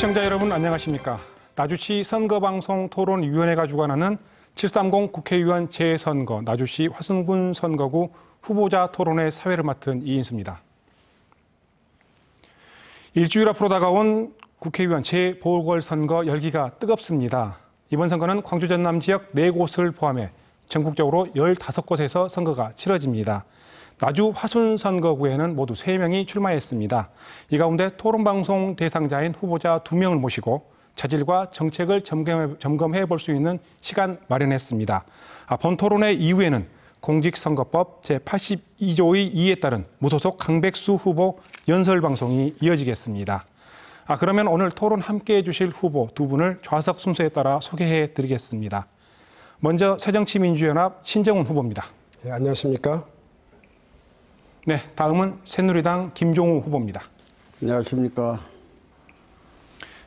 시청자 여러분 안녕하십니까. 나주시 선거방송 토론위원회가 주관하는 730 국회의원 재선거 나주시 화순군 선거구 후보자 토론회 사회를 맡은 이인수입니다. 일주일 앞으로 다가온 국회의원 재보궐선거 열기가 뜨겁습니다. 이번 선거는 광주 전남 지역 4곳을 포함해 전국적으로 15곳에서 선거가 치러집니다. 나주 화순 선거구에는 모두 3명이 출마했습니다. 이 가운데 토론방송 대상자인 후보자 2명을 모시고 자질과 정책을 점검해 볼 수 있는 시간 마련했습니다. 본 토론회 이후에는 공직선거법 제82조의 2에 따른 무소속 강백수 후보 연설방송이 이어지겠습니다. 그러면 오늘 토론 함께해 주실 후보 2분을 좌석 순서에 따라 소개해 드리겠습니다. 먼저 새정치민주연합 신정훈 후보입니다. 네, 안녕하십니까? 네, 다음은 새누리당 김종우 후보입니다. 안녕하십니까?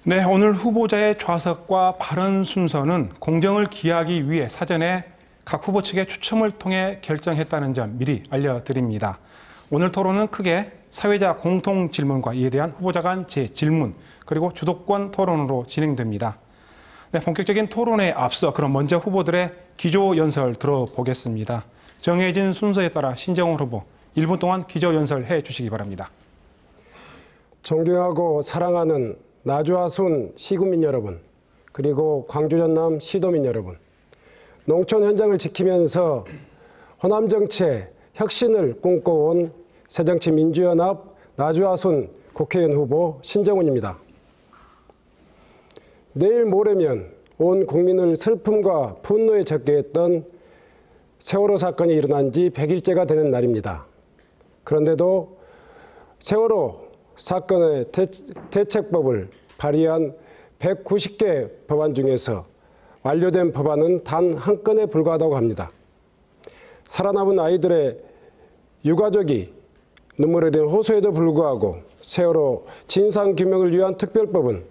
네, 오늘 후보자의 좌석과 발언 순서는 공정을 기하기 위해 사전에 각 후보 측의 추첨을 통해 결정했다는 점 미리 알려드립니다. 오늘 토론은 크게 사회자 공통 질문과 이에 대한 후보자 간 재질문 그리고 주도권 토론으로 진행됩니다. 네, 본격적인 토론에 앞서 그럼 먼저 후보들의 기조 연설 들어보겠습니다. 정해진 순서에 따라 신정훈 후보 1분 동안 기조 연설해 주시기 바랍니다. 존경하고 사랑하는 나주화순 시군민 여러분, 그리고 광주 전남 시도민 여러분, 농촌 현장을 지키면서 호남 정책 혁신을 꿈꿔온 새정치민주연합 나주화순 국회의원 후보 신정훈입니다. 내일 모레면 온 국민을 슬픔과 분노에 적게 했던 세월호 사건이 일어난 지 100일째가 되는 날입니다. 그런데도 세월호 사건의 대책법을 발의한 190개 법안 중에서 완료된 법안은 단 한 건에 불과하다고 합니다. 살아남은 아이들의 유가족이 눈물 흘린 호소에도 불구하고 세월호 진상규명을 위한 특별법은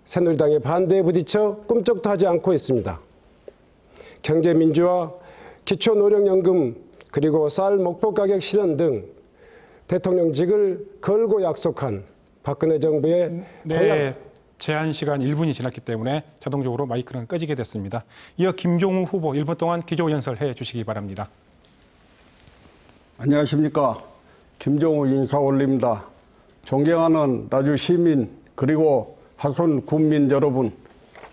새누리당의 반대에 부딪혀 꿈쩍도 하지 않고 있습니다. 경제민주화, 기초노령연금, 그리고 쌀 목표가격 실현 등 대통령직을 걸고 약속한 박근혜 정부의 네, 제한 시간 1분이 지났기 때문에 자동적으로 마이크는 꺼지게 됐습니다. 이어 김종우 후보 1분 동안 기조 연설해 주시기 바랍니다. 안녕하십니까? 김종우 인사 올립니다. 존경하는 나주 시민 그리고 화순 군민 여러분,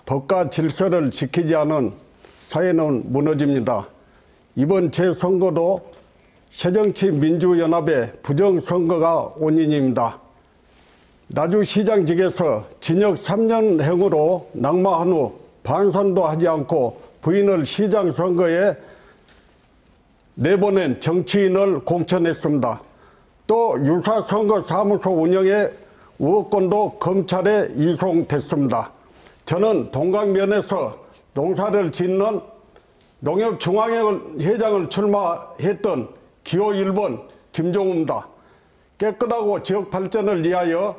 법과 질서를 지키지 않은 사회는 무너집니다. 이번 재선거도 새정치민주연합의 부정선거가 원인입니다. 나주시장직에서 징역 3년형으로 낙마한 후 반선도 하지 않고 부인을 시장 선거에 내보낸 정치인을 공천했습니다. 또 유사선거사무소 운영의 의혹권도 검찰에 이송됐습니다. 저는 동강면에서 농사를 짓는 농협중앙회장을 출마했던 기호 1번 김종우입니다. 깨끗하고 지역 발전을 위하여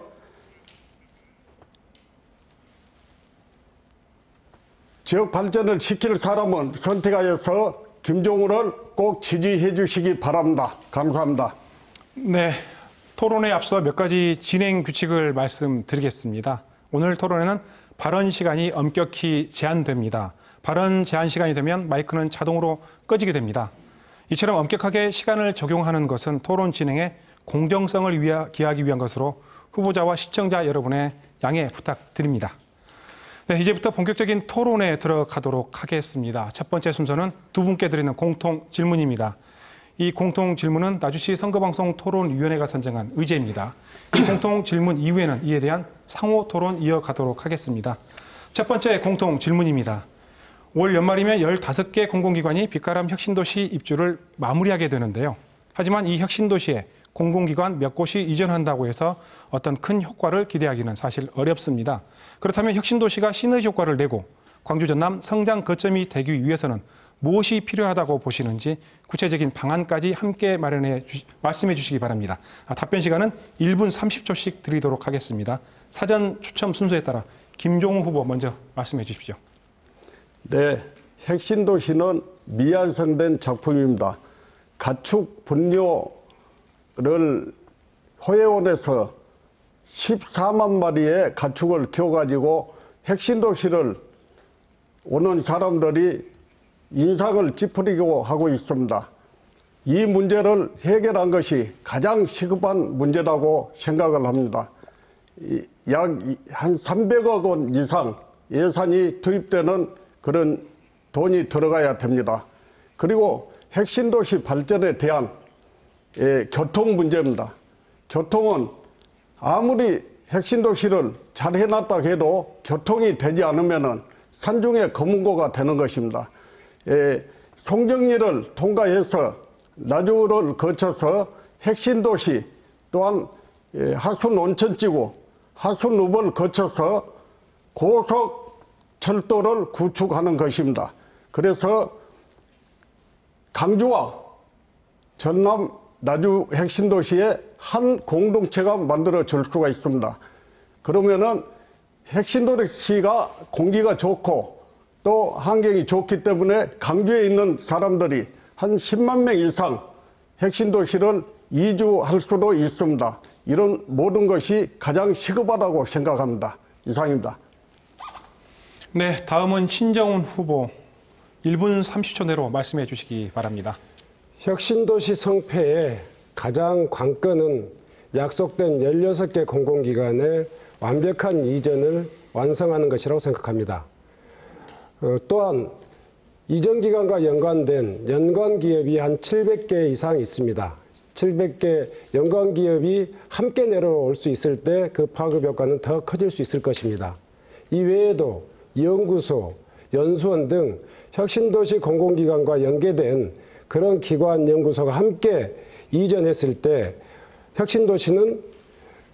지역 발전을 시킬 사람은 선택하여서 김종우를 꼭 지지해 주시기 바랍니다. 감사합니다. 네, 토론에 앞서 몇 가지 진행 규칙을 말씀드리겠습니다. 오늘 토론에는 발언 시간이 엄격히 제한됩니다. 발언 제한 시간이 되면 마이크는 자동으로 꺼지게 됩니다. 이처럼 엄격하게 시간을 적용하는 것은 토론 진행에 공정성을 기하기 위한 것으로 후보자와 시청자 여러분의 양해 부탁드립니다. 네, 이제부터 본격적인 토론에 들어가도록 하겠습니다. 첫 번째 순서는 2분께 드리는 공통 질문입니다. 이 공통 질문은 나주시 선거방송 토론위원회가 선정한 의제입니다. 이 공통 질문 이후에는 이에 대한 상호 토론 이어가도록 하겠습니다. 첫 번째 공통 질문입니다. 올 연말이면 15개 공공기관이 빛가람 혁신도시 입주를 마무리하게 되는데요. 하지만 이 혁신도시에 공공기관 몇 곳이 이전한다고 해서 어떤 큰 효과를 기대하기는 사실 어렵습니다. 그렇다면 혁신도시가 시너지 효과를 내고 광주 전남 성장 거점이 되기 위해서는 무엇이 필요하다고 보시는지 구체적인 방안까지 함께 말씀해 주시기 바랍니다. 답변 시간은 1분 30초씩 드리도록 하겠습니다. 사전 추첨 순서에 따라 김종우 후보 먼저 말씀해 주십시오. 네, 혁신도시는 미완성된 작품입니다. 가축 분뇨를 호혜원에서 14만 마리의 가축을 키워가지고 핵심도시를 오는 사람들이 인상을 찌푸리고 하고 있습니다. 이 문제를 해결한 것이 가장 시급한 문제라고 생각을 합니다. 약 한 300억 원 이상 예산이 투입되는 그런 돈이 들어가야 됩니다. 그리고 핵심도시 발전에 대한 교통 문제입니다. 교통은 아무리 핵심도시를 잘 해놨다 해도 교통이 되지 않으면 산중의 검은고가 되는 것입니다. 송정리를 통과해서 나주를 거쳐서 핵심도시 또한 하순 온천지구, 하순읍을 거쳐서 고속철도를 구축하는 것입니다. 그래서 강주와 전남 나주 핵심도시에 한 공동체가 만들어질 수가 있습니다. 그러면은 핵심도시가 공기가 좋고 또 환경이 좋기 때문에 강주에 있는 사람들이 한 10만 명 이상 핵심도시를 이주할 수도 있습니다. 이런 모든 것이 가장 시급하다고 생각합니다. 이상입니다. 네, 다음은 신정훈 후보 1분 30초 내로 말씀해 주시기 바랍니다. 혁신도시 성패의 가장 관건은 약속된 16개 공공기관의 완벽한 이전을 완성하는 것이라고 생각합니다. 또한 이전 기간과 연관된 연관기업이 한 700개 이상 있습니다. 700개 연관기업이 함께 내려올 수 있을 때 그 파급 효과는 더 커질 수 있을 것입니다. 이 외에도 연구소, 연수원 등 혁신도시 공공기관과 연계된 그런 기관, 연구소가 함께 이전했을 때 혁신도시는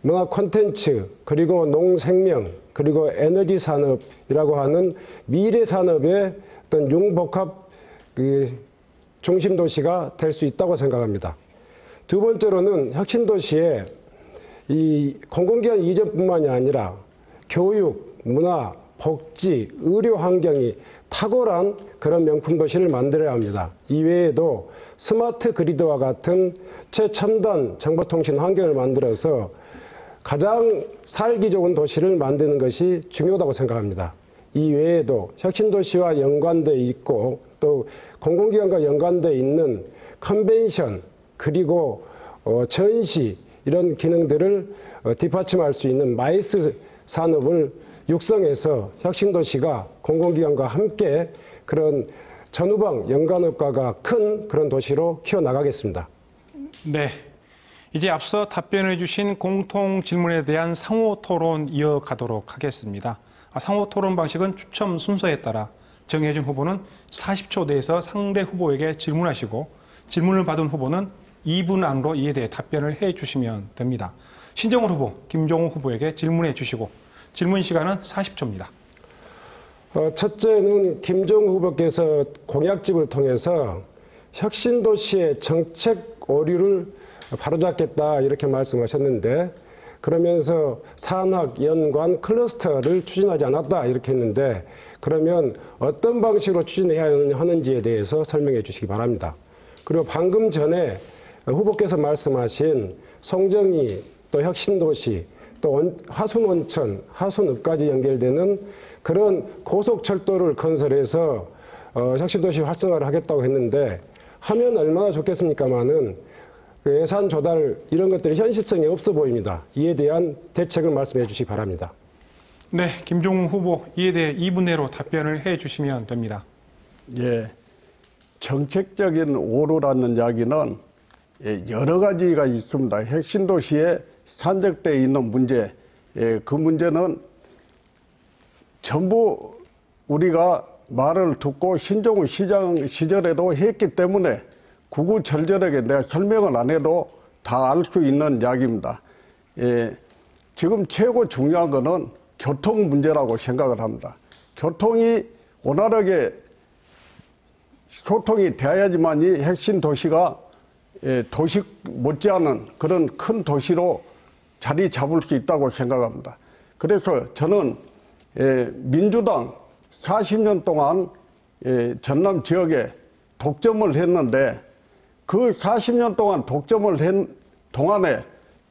문화 콘텐츠, 그리고 농생명, 그리고 에너지 산업이라고 하는 미래 산업의 어떤 융복합 중심 도시가 될 수 있다고 생각합니다. 두 번째로는 혁신도시에 이 공공기관 이전뿐만이 아니라 교육, 문화, 복지, 의료 환경이 탁월한 그런 명품 도시를 만들어야 합니다. 이외에도 스마트 그리드와 같은 최첨단 정보통신 환경을 만들어서 가장 살기 좋은 도시를 만드는 것이 중요하다고 생각합니다. 이외에도 혁신도시와 연관되어 있고 또 공공기관과 연관되어 있는 컨벤션 그리고 전시 이런 기능들을 뒷받침할 수 있는 마이스 산업을 육성해서 혁신도시가 공공기관과 함께 그런 전후방 연관효과가 큰 그런 도시로 키워나가겠습니다. 네, 이제 앞서 답변해 주신 공통 질문에 대한 상호 토론 이어가도록 하겠습니다. 상호 토론 방식은 추첨 순서에 따라 정해진 후보는 40초 내에서 상대 후보에게 질문하시고 질문을 받은 후보는 2분 안으로 이에 대해 답변을 해 주시면 됩니다. 신정훈 후보, 김종우 후보에게 질문해 주시고 질문 시간은 40초입니다. 첫째는 김종우 후보께서 공약집을 통해서 혁신도시의 정책 오류를 바로잡겠다 이렇게 말씀하셨는데 그러면서 산학, 연관, 클러스터를 추진하지 않았다 이렇게 했는데 그러면 어떤 방식으로 추진해야 하는지에 대해서 설명해 주시기 바랍니다. 그리고 방금 전에 후보께서 말씀하신 송정리, 또 혁신도시, 또 하순온천, 하순읍까지 연결되는 그런 고속철도를 건설해서 혁신도시 활성화를 하겠다고 했는데 하면 얼마나 좋겠습니까마는 예산 조달 이런 것들이 현실성이 없어 보입니다. 이에 대한 대책을 말씀해 주시기 바랍니다. 네, 김종우 후보 이에 대해 2분 내로 답변을 해 주시면 됩니다. 예, 정책적인 오류라는 이야기는 여러 가지가 있습니다. 핵심도시에 산적되어 있는 문제, 그 문제는 전부 우리가 말을 듣고 신종우 시장 시절에도 했기 때문에 구구절절하게 내가 설명을 안 해도 다 알 수 있는 이야기입니다. 지금 최고 중요한 것은 교통 문제라고 생각을 합니다. 교통이 원활하게 소통이 되어야지만이 핵심 도시가 도시 못지않은 그런 큰 도시로 자리 잡을 수 있다고 생각합니다. 그래서 저는 민주당 40년 동안 전남 지역에 독점을 했는데 그 40년 동안 독점을 한 동안에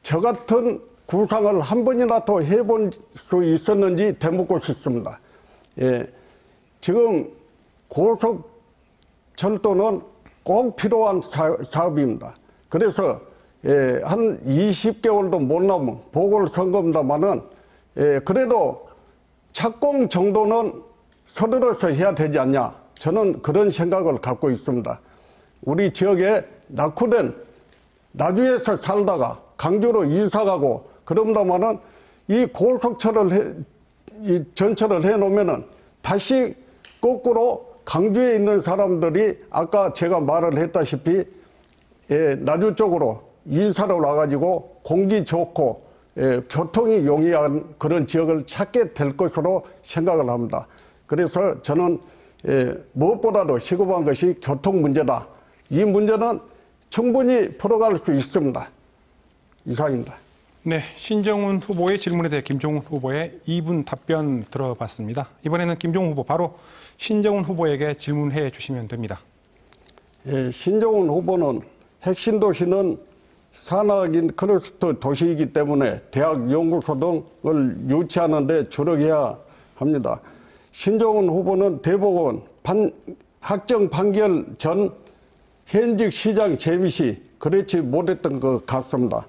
저 같은 구상을 한 번이나 더 해본 수 있었는지 되묻고 싶습니다. 예, 지금 고속철도는 꼭 필요한 사업입니다. 그래서 한 20개월도 못 남은 보궐선거입니다만은 그래도 착공 정도는 서둘러서 해야 되지 않냐, 저는 그런 생각을 갖고 있습니다. 우리 지역에 낙후된 나주에서 살다가 강주로 이사가고 그럽니다마는 이 고속철을 이 전철을 해놓으면은 다시 거꾸로 강주에 있는 사람들이 아까 제가 말을 했다시피 나주 쪽으로 이사를 와가지고 공기 좋고 교통이 용이한 그런 지역을 찾게 될 것으로 생각을 합니다. 그래서 저는 무엇보다도 시급한 것이 교통 문제다. 이 문제는 충분히 풀어갈 수 있습니다. 이상입니다. 네, 신정훈 후보의 질문에 대해 김종훈 후보의 2분 답변 들어봤습니다. 이번에는 김종훈 후보 바로 신정훈 후보에게 질문해 주시면 됩니다. 신정훈 후보는 핵심 도시는 산악인 클러스터 도시이기 때문에 대학 연구소 등을 유치하는 데 주력해야 합니다. 신정훈 후보는 대법원 확정 판결 전 현직 시장 재미 시 그렇지 못했던 것 같습니다.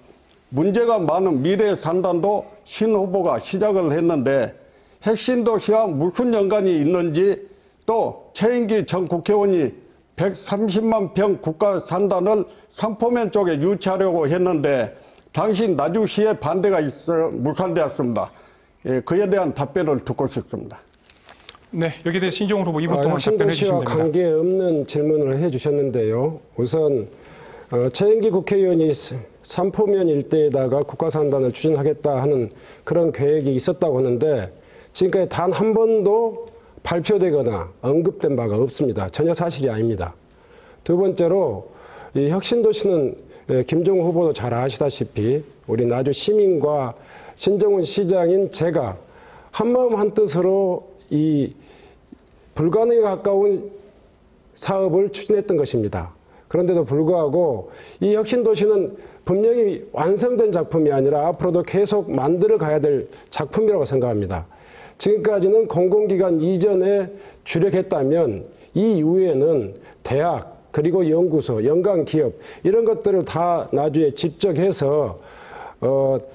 문제가 많은 미래 산단도 신 후보가 시작을 했는데 핵심 도시와 무슨 연관이 있는지, 또 최인기 전 국회의원이 130만 평 국가 산단을 삼포면 쪽에 유치하려고 했는데 당시 나주시의 반대가 있어 무산되었습니다. 그에 대한 답변을 듣고 싶습니다. 네, 여기에 대해 신정훈 후보 2분 동안 답변해 주시면 됩니다. 관계없는 질문을 해주셨는데요. 우선 최인기 국회의원이 삼포면 일대에다가 국가산단을 추진하겠다 하는 그런 계획이 있었다고 하는데 지금까지 단 한 번도 발표되거나 언급된 바가 없습니다. 전혀 사실이 아닙니다. 두 번째로 이 혁신도시는 김종훈 후보도 잘 아시다시피 우리 나주 시민과 신정훈 시장인 제가 한마음 한뜻으로 이 불가능에 가까운 사업을 추진했던 것입니다. 그런데도 불구하고 이 혁신도시는 분명히 완성된 작품이 아니라 앞으로도 계속 만들어 가야 될 작품이라고 생각합니다. 지금까지는 공공기관 이전에 주력했다면 이 이후에는 대학 그리고 연구소, 연관기업 이런 것들을 다 나주에 집적해서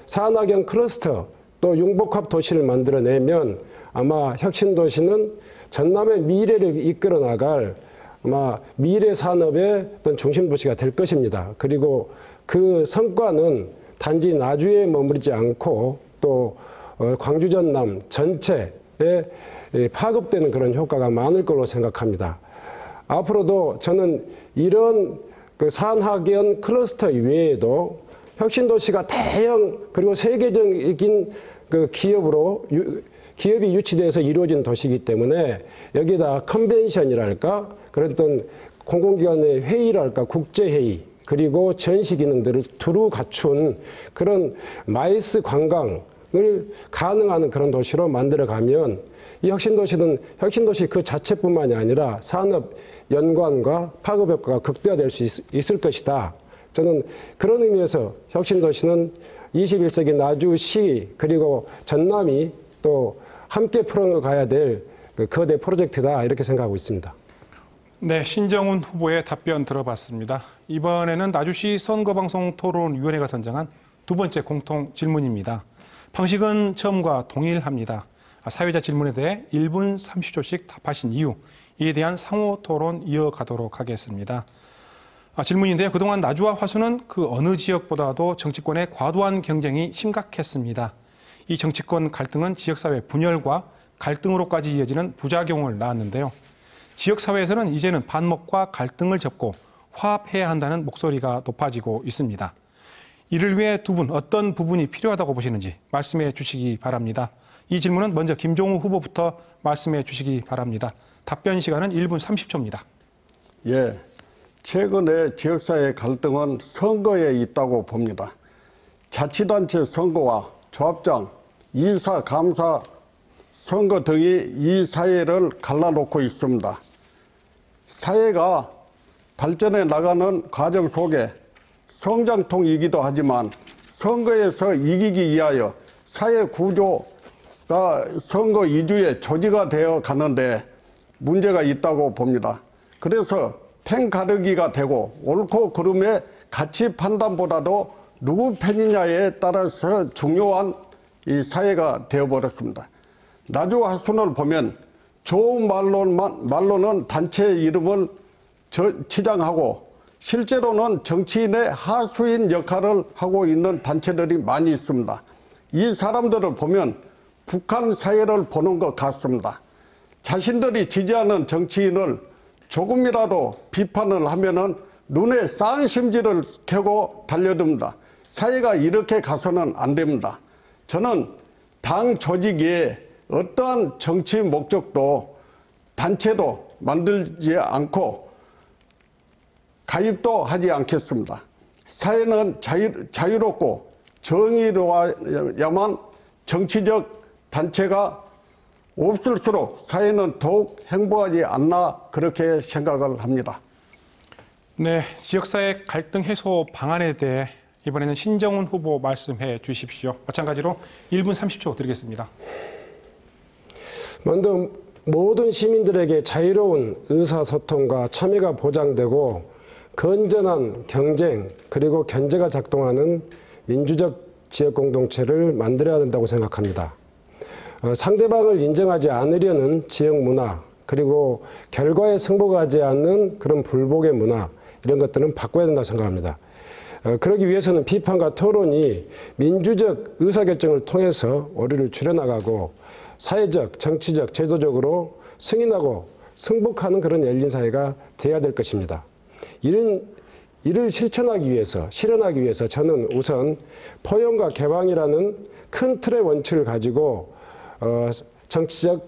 산학형 클러스터 또 융복합 도시를 만들어내면 아마 혁신도시는 전남의 미래를 이끌어 나갈 아마 미래 산업의 어떤 중심 도시가 될 것입니다. 그리고 그 성과는 단지 나주에 머무르지 않고 또 광주 전남 전체에 파급되는 그런 효과가 많을 걸로 생각합니다. 앞으로도 저는 이런 그 산학연 클러스터 이외에도 혁신도시가 대형 그리고 세계적인 그 기업이 유치돼서 이루어진 도시이기 때문에 여기다 컨벤션이랄까 그런 어떤 공공기관의 회의랄까 국제회의 그리고 전시 기능들을 두루 갖춘 그런 마이스 관광을 가능한 그런 도시로 만들어가면 이 혁신도시는 혁신도시 그 자체뿐만이 아니라 산업 연관과 파급 효과가 극대화될 수 있을 것이다. 저는 그런 의미에서 혁신도시는 21세기 나주시 그리고 전남이 또 함께 풀어가야 될 그 거대 프로젝트다 이렇게 생각하고 있습니다. 네, 신정훈 후보의 답변 들어봤습니다. 이번에는 나주시 선거방송토론위원회가 선정한 두 번째 공통 질문입니다. 방식은 처음과 동일합니다. 사회자 질문에 대해 1분 30초씩 답하신 이후 이에 대한 상호 토론 이어가도록 하겠습니다. 질문인데요. 그동안 나주와 화순은 그 어느 지역보다도 정치권의 과도한 경쟁이 심각했습니다. 이 정치권 갈등은 지역사회 분열과 갈등으로까지 이어지는 부작용을 낳았는데요. 지역사회에서는 이제는 반목과 갈등을 접고 화합해야 한다는 목소리가 높아지고 있습니다. 이를 위해 두 분 어떤 부분이 필요하다고 보시는지 말씀해 주시기 바랍니다. 이 질문은 먼저 김종우 후보부터 말씀해 주시기 바랍니다. 답변 시간은 1분 30초입니다. 예, 최근에 지역사회 갈등은 선거에 있다고 봅니다. 자치단체 선거와 조합장, 이사, 감사 선거 등이 이 사회를 갈라놓고 있습니다. 사회가 발전해 나가는 과정 속에 성장통이기도 하지만 선거에서 이기기 위하여 사회 구조가 선거 이주의 조지가 되어 가는데 문제가 있다고 봅니다. 그래서 팬 가르기가 되고 옳고 그름의 가치 판단보다도 누구 팬이냐에 따라서 중요한 이 사회가 되어버렸습니다. 나주하순을 보면 좋은 말로는 단체 이름을 치장하고 실제로는 정치인의 하수인 역할을 하고 있는 단체들이 많이 있습니다. 이 사람들을 보면 북한 사회를 보는 것 같습니다. 자신들이 지지하는 정치인을 조금이라도 비판을 하면은 눈에 쌍심지를 켜고 달려듭니다. 사회가 이렇게 가서는 안 됩니다. 저는 당 조직에 어떠한 정치 목적도 단체도 만들지 않고 가입도 하지 않겠습니다. 사회는 자유롭고 정의로워야만 정치적 단체가 없을수록 사회는 더욱 행복하지 않나 그렇게 생각을 합니다. 네, 지역사회 갈등 해소 방안에 대해 이번에는 신정훈 후보 말씀해 주십시오. 마찬가지로 1분 30초 드리겠습니다. 먼저 모든 시민들에게 자유로운 의사소통과 참여가 보장되고 건전한 경쟁 그리고 견제가 작동하는 민주적 지역공동체를 만들어야 된다고 생각합니다. 상대방을 인정하지 않으려는 지역 문화 그리고 결과에 승복하지 않는 그런 불복의 문화 이런 것들은 바꿔야 된다고 생각합니다. 그러기 위해서는 비판과 토론이 민주적 의사결정을 통해서 오류를 줄여나가고 사회적, 정치적, 제도적으로 승인하고 승복하는 그런 열린 사회가 되어야 될 것입니다. 이를 실현하기 위해서 저는 우선 포용과 개방이라는 큰 틀의 원칙을 가지고 정치적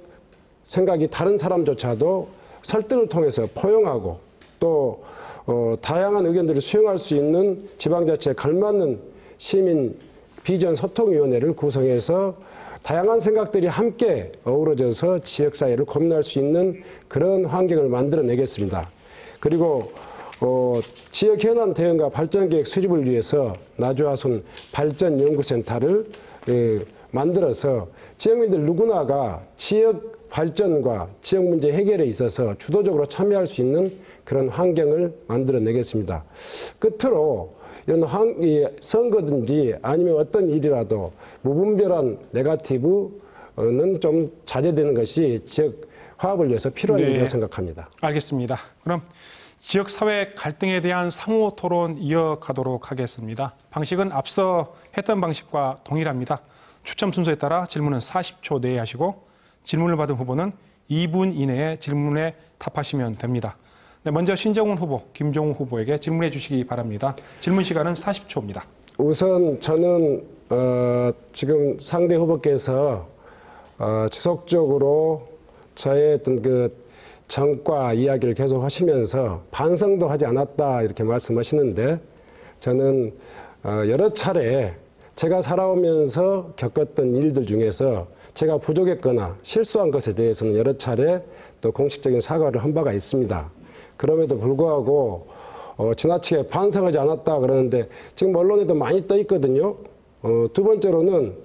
생각이 다른 사람조차도 설득을 통해서 포용하고 또 다양한 의견들을 수용할 수 있는 지방자치에 걸맞는 시민 비전 소통위원회를 구성해서 다양한 생각들이 함께 어우러져서 지역사회를 고민할 수 있는 그런 환경을 만들어내겠습니다. 그리고 지역 현안 대응과 발전계획 수립을 위해서 나주하순 발전연구센터를 만들어서 지역민들 누구나가 지역 발전과 지역 문제 해결에 있어서 주도적으로 참여할 수 있는 그런 환경을 만들어내겠습니다. 끝으로 이런 선거든지 아니면 어떤 일이라도 무분별한 네거티브는 좀 자제되는 것이 지역 화합을 위해서 필요한 일이라고 생각합니다. 알겠습니다. 그럼 지역사회 갈등에 대한 상호 토론 이어가도록 하겠습니다. 방식은 앞서 했던 방식과 동일합니다. 추첨 순서에 따라 질문은 40초 내에 하시고 질문을 받은 후보는 2분 이내에 질문에 답하시면 됩니다. 네, 먼저 신정훈 후보, 김종우 후보에게 질문해 주시기 바랍니다. 질문 시간은 40초입니다. 우선 저는 지금 상대 후보께서 지속적으로 저의 어떤 그 정과 이야기를 계속 하시면서 반성도 하지 않았다 이렇게 말씀하시는데 저는 여러 차례 제가 살아오면서 겪었던 일들 중에서 제가 부족했거나 실수한 것에 대해서는 여러 차례 또 공식적인 사과를 한 바가 있습니다. 그럼에도 불구하고 지나치게 반성하지 않았다 그러는데 지금 언론에도 많이 떠 있거든요. 두 번째로는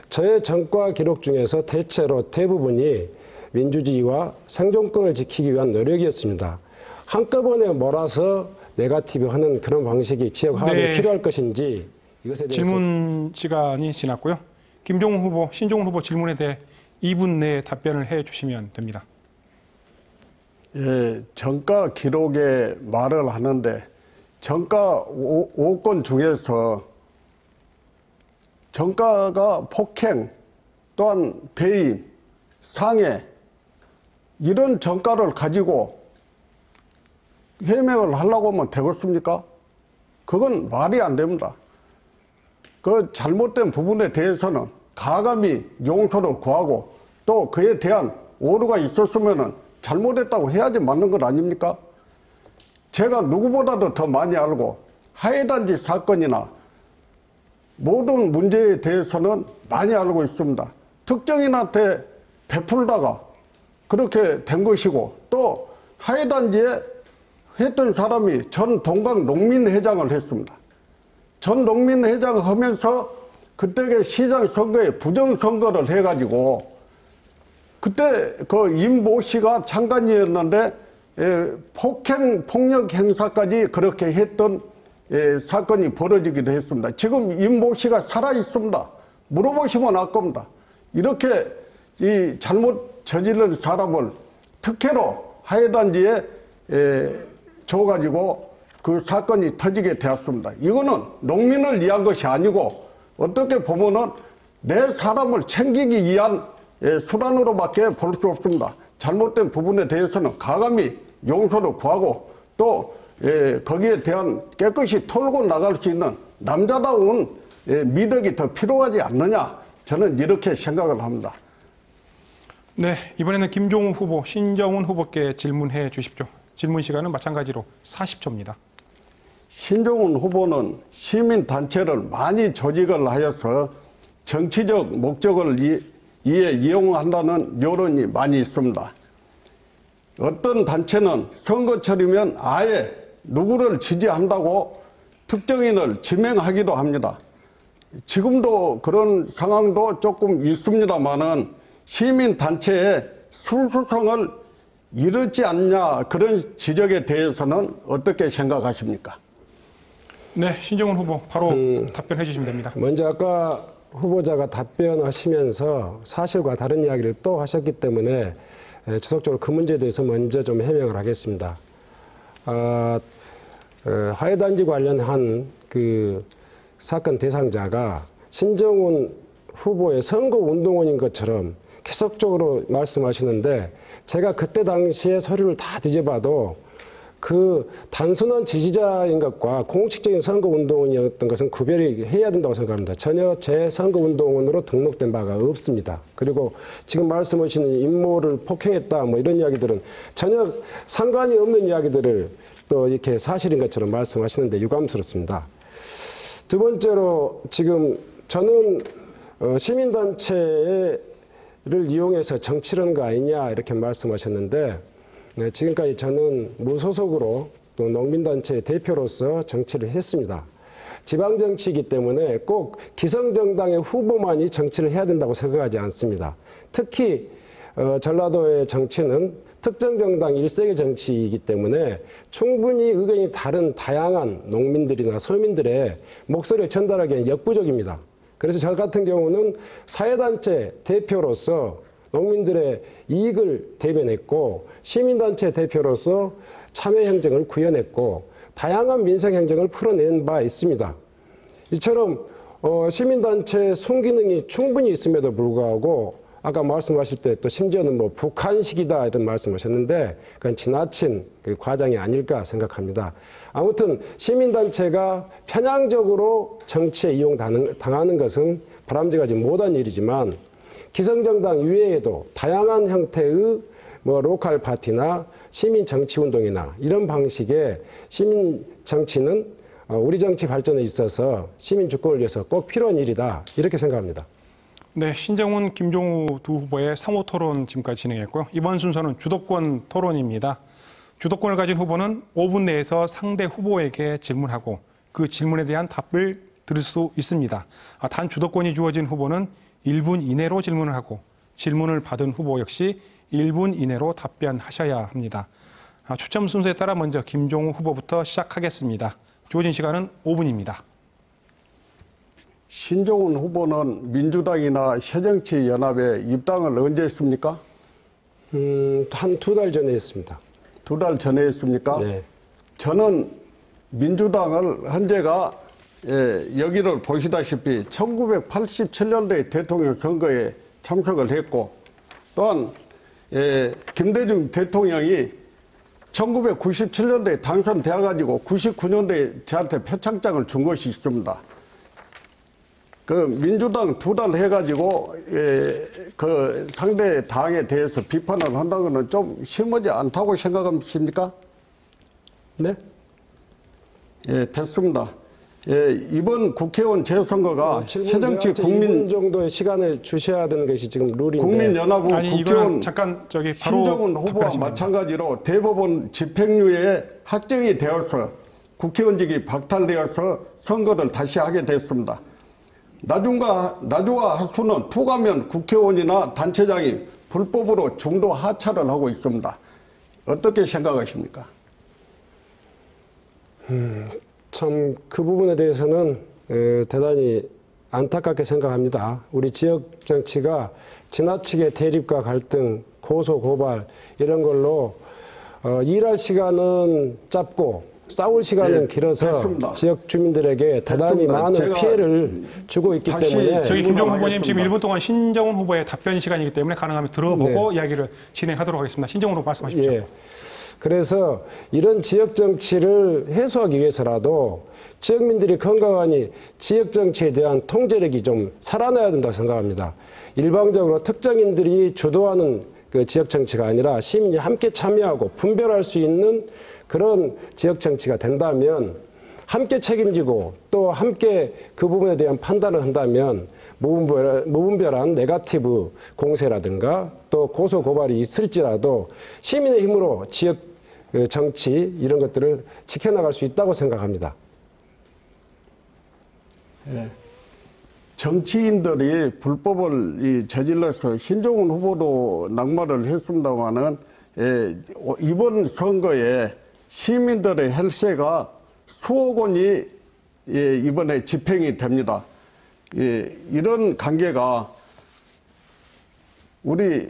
저의 전과 기록 중에서 대부분이 민주주의와 생존권을 지키기 위한 노력이었습니다. 한꺼번에 몰아서 네거티브 하는 그런 방식이 지역 화합에 필요할 것인지 이것에 대해서 질문 시간이 지났고요. 김종우 후보, 신종훈 후보 질문에 대해 2분 내에 답변을 해 주시면 됩니다. 예, 정가 기록에 말을 하는데 정가 5건 중에서 정가가 폭행 또한 배임, 상해 이런 정가를 가지고 해명을 하려고 하면 되겠습니까? 그건 말이 안 됩니다. 그 잘못된 부분에 대해서는 가감히 용서를 구하고 또 그에 대한 오류가 있었으면은 잘못했다고 해야지 맞는 것 아닙니까? 제가 누구보다도 더 많이 알고 하해단지 사건이나 모든 문제에 대해서는 많이 알고 있습니다. 특정인한테 베풀다가 그렇게 된 것이고 또 하해단지에 했던 사람이 전 동강 농민회장을 했습니다. 전 농민회장 하면서 그때 시장 선거에 부정선거를 해가지고 그때 그 임모 씨가 장관이었는데 폭력 행사까지 그렇게 했던 사건이 벌어지기도 했습니다. 지금 임모 씨가 살아 있습니다. 물어보시면 알 겁니다. 이렇게 이 잘못 저지른 사람을 특혜로 하회단지에 줘가지고 그 사건이 터지게 되었습니다. 이거는 농민을 위한 것이 아니고 어떻게 보면은 내 사람을 챙기기 위한 수단으로밖에 볼 수 없습니다. 잘못된 부분에 대해서는 가감히 용서를 구하고 또 거기에 대한 깨끗이 털고 나갈 수 있는 남자다운 미덕이 더 필요하지 않느냐, 저는 이렇게 생각을 합니다. 네, 이번에는 김종우 후보, 신정훈 후보께 질문해 주십시오. 질문 시간은 마찬가지로 40초입니다. 신정훈 후보는 시민단체를 많이 조직을 하여서 정치적 목적을 위해 이용한다는 여론이 많이 있습니다. 어떤 단체는 선거철이면 아예 누구를 지지한다고 특정인을 지명하기도 합니다. 지금도 그런 상황도 조금 있습니다만은 시민단체의 수수성을 이르지 않냐, 그런 지적에 대해서는 어떻게 생각하십니까? 네, 신정훈 후보 바로 답변해 주시면 됩니다. 먼저 아까 후보자가 답변하시면서 사실과 다른 이야기를 또 하셨기 때문에 지속적으로 그 문제에 대해서 먼저 좀 해명을 하겠습니다. 하회단지 관련한 그 사건 대상자가 신정훈 후보의 선거운동원인 것처럼 계속적으로 말씀하시는데, 제가 그때 당시에 서류를 다 뒤져봐도 그 단순한 지지자인 것과 공식적인 선거운동원이었던 것은 구별이 해야 된다고 생각합니다. 전혀 제 선거운동원으로 등록된 바가 없습니다. 그리고 지금 말씀하시는 임모를 폭행했다 뭐 이런 이야기들은 전혀 상관이 없는 이야기들을 또 이렇게 사실인 것처럼 말씀하시는데 유감스럽습니다. 두 번째로 지금 저는 시민단체를 이용해서 정치를 한 거 아니냐 이렇게 말씀하셨는데, 네, 지금까지 저는 무소속으로 또 농민단체 대표로서 정치를 했습니다. 지방정치이기 때문에 꼭 기성정당의 후보만이 정치를 해야 된다고 생각하지 않습니다. 특히 전라도의 정치는 특정 정당 일색의 정치이기 때문에 충분히 의견이 다른 다양한 농민들이나 서민들의 목소리를 전달하기에는 역부족입니다. 그래서 저 같은 경우는 사회단체 대표로서 농민들의 이익을 대변했고, 시민단체 대표로서 참여행정을 구현했고, 다양한 민생행정을 풀어낸 바 있습니다. 이처럼 시민단체 순기능이 충분히 있음에도 불구하고 아까 말씀하실 때 또 심지어는 뭐 북한식이다 이런 말씀하셨는데, 그건 지나친 그 과장이 아닐까 생각합니다. 아무튼 시민단체가 편향적으로 정치에 이용당하는 것은 바람직하지 못한 일이지만, 기성정당 이외에도 다양한 형태의 뭐 로컬 파티나 시민 정치 운동이나 이런 방식의 시민 정치는 우리 정치 발전에 있어서 시민 주권을 위해서 꼭 필요한 일이다 이렇게 생각합니다. 네, 신정훈, 김종우 두 후보의 상호 토론 지금까지 진행했고요. 이번 순서는 주도권 토론입니다. 주도권을 가진 후보는 5분 내에서 상대 후보에게 질문하고 그 질문에 대한 답을 들을 수 있습니다. 단 주도권이 주어진 후보는 1분 이내로 질문을 하고 질문을 받은 후보 역시 1분 이내로 답변하셔야 합니다. 추첨 순서에 따라 먼저 김종우 후보부터 시작하겠습니다. 주어진 시간은 5분입니다. 신정훈 후보는 민주당이나 새정치연합에 입당을 언제 했습니까? 한 2달 전에 했습니다. 2달 전에 했습니까? 네. 저는 민주당을 현재가 여기를 보시다시피 1987년도에 대통령 선거에 참석을 했고, 또한 김대중 대통령이 1997년도에 당선되어가지고 99년도에 저한테 표창장을 준 것이 있습니다. 그 민주당 2달 해가지고 그 상대 당에 대해서 비판을 한다는 것은 좀 심하지 않다고 생각하십니까? 네? 예, 됐습니다. 이번 국회의원 재선거가 새정치 국민 2분 정도의 시간을 주셔야 되는 것이 지금 룰인데. 국민연합은 국회의원 잠깐 바로 신정훈 후보와 마찬가지로 대법원 집행유예 확정이 되어서 국회의원직이 박탈되어서 선거를 다시 하게 됐습니다. 나주와 하수는 투가면 국회의원이나 단체장이 불법으로 중도 하차를 하고 있습니다. 어떻게 생각하십니까? 참 그 부분에 대해서는 대단히 안타깝게 생각합니다. 우리 지역 정치가 지나치게 대립과 갈등, 고소, 고발 이런 걸로 일할 시간은 짧고 싸울 시간은 길어서 됐습니다. 지역 주민들에게 대단히 됐습니다. 많은 피해를 주고 있기 다시 때문에 저기 김종훈 후보님 하겠습니다. 지금 1분 동안 신정훈 후보의 답변 시간이기 때문에 가능하면 들어보고 이야기를 진행하도록 하겠습니다. 신정훈 후보 말씀하십시오. 예. 그래서 이런 지역 정치를 해소하기 위해서라도 지역민들이 건강하니 지역 정치에 대한 통제력이 좀 살아나야 된다고 생각합니다. 일방적으로 특정인들이 주도하는 그 지역 정치가 아니라 시민이 함께 참여하고 분별할 수 있는 그런 지역 정치가 된다면 함께 책임지고 또 함께 그 부분에 대한 판단을 한다면 무분별한 네거티브 공세라든가 또 고소 고발이 있을지라도 시민의 힘으로 지역 정치 이런 것들을 지켜나갈 수 있다고 생각합니다. 예. 정치인들이 불법을 저질러서 신종훈 후보도 낙마를 했습니다마는 이번 선거에 시민들의 혈세가 수억 원이 이번에 집행이 됩니다. 이런 관계가 우리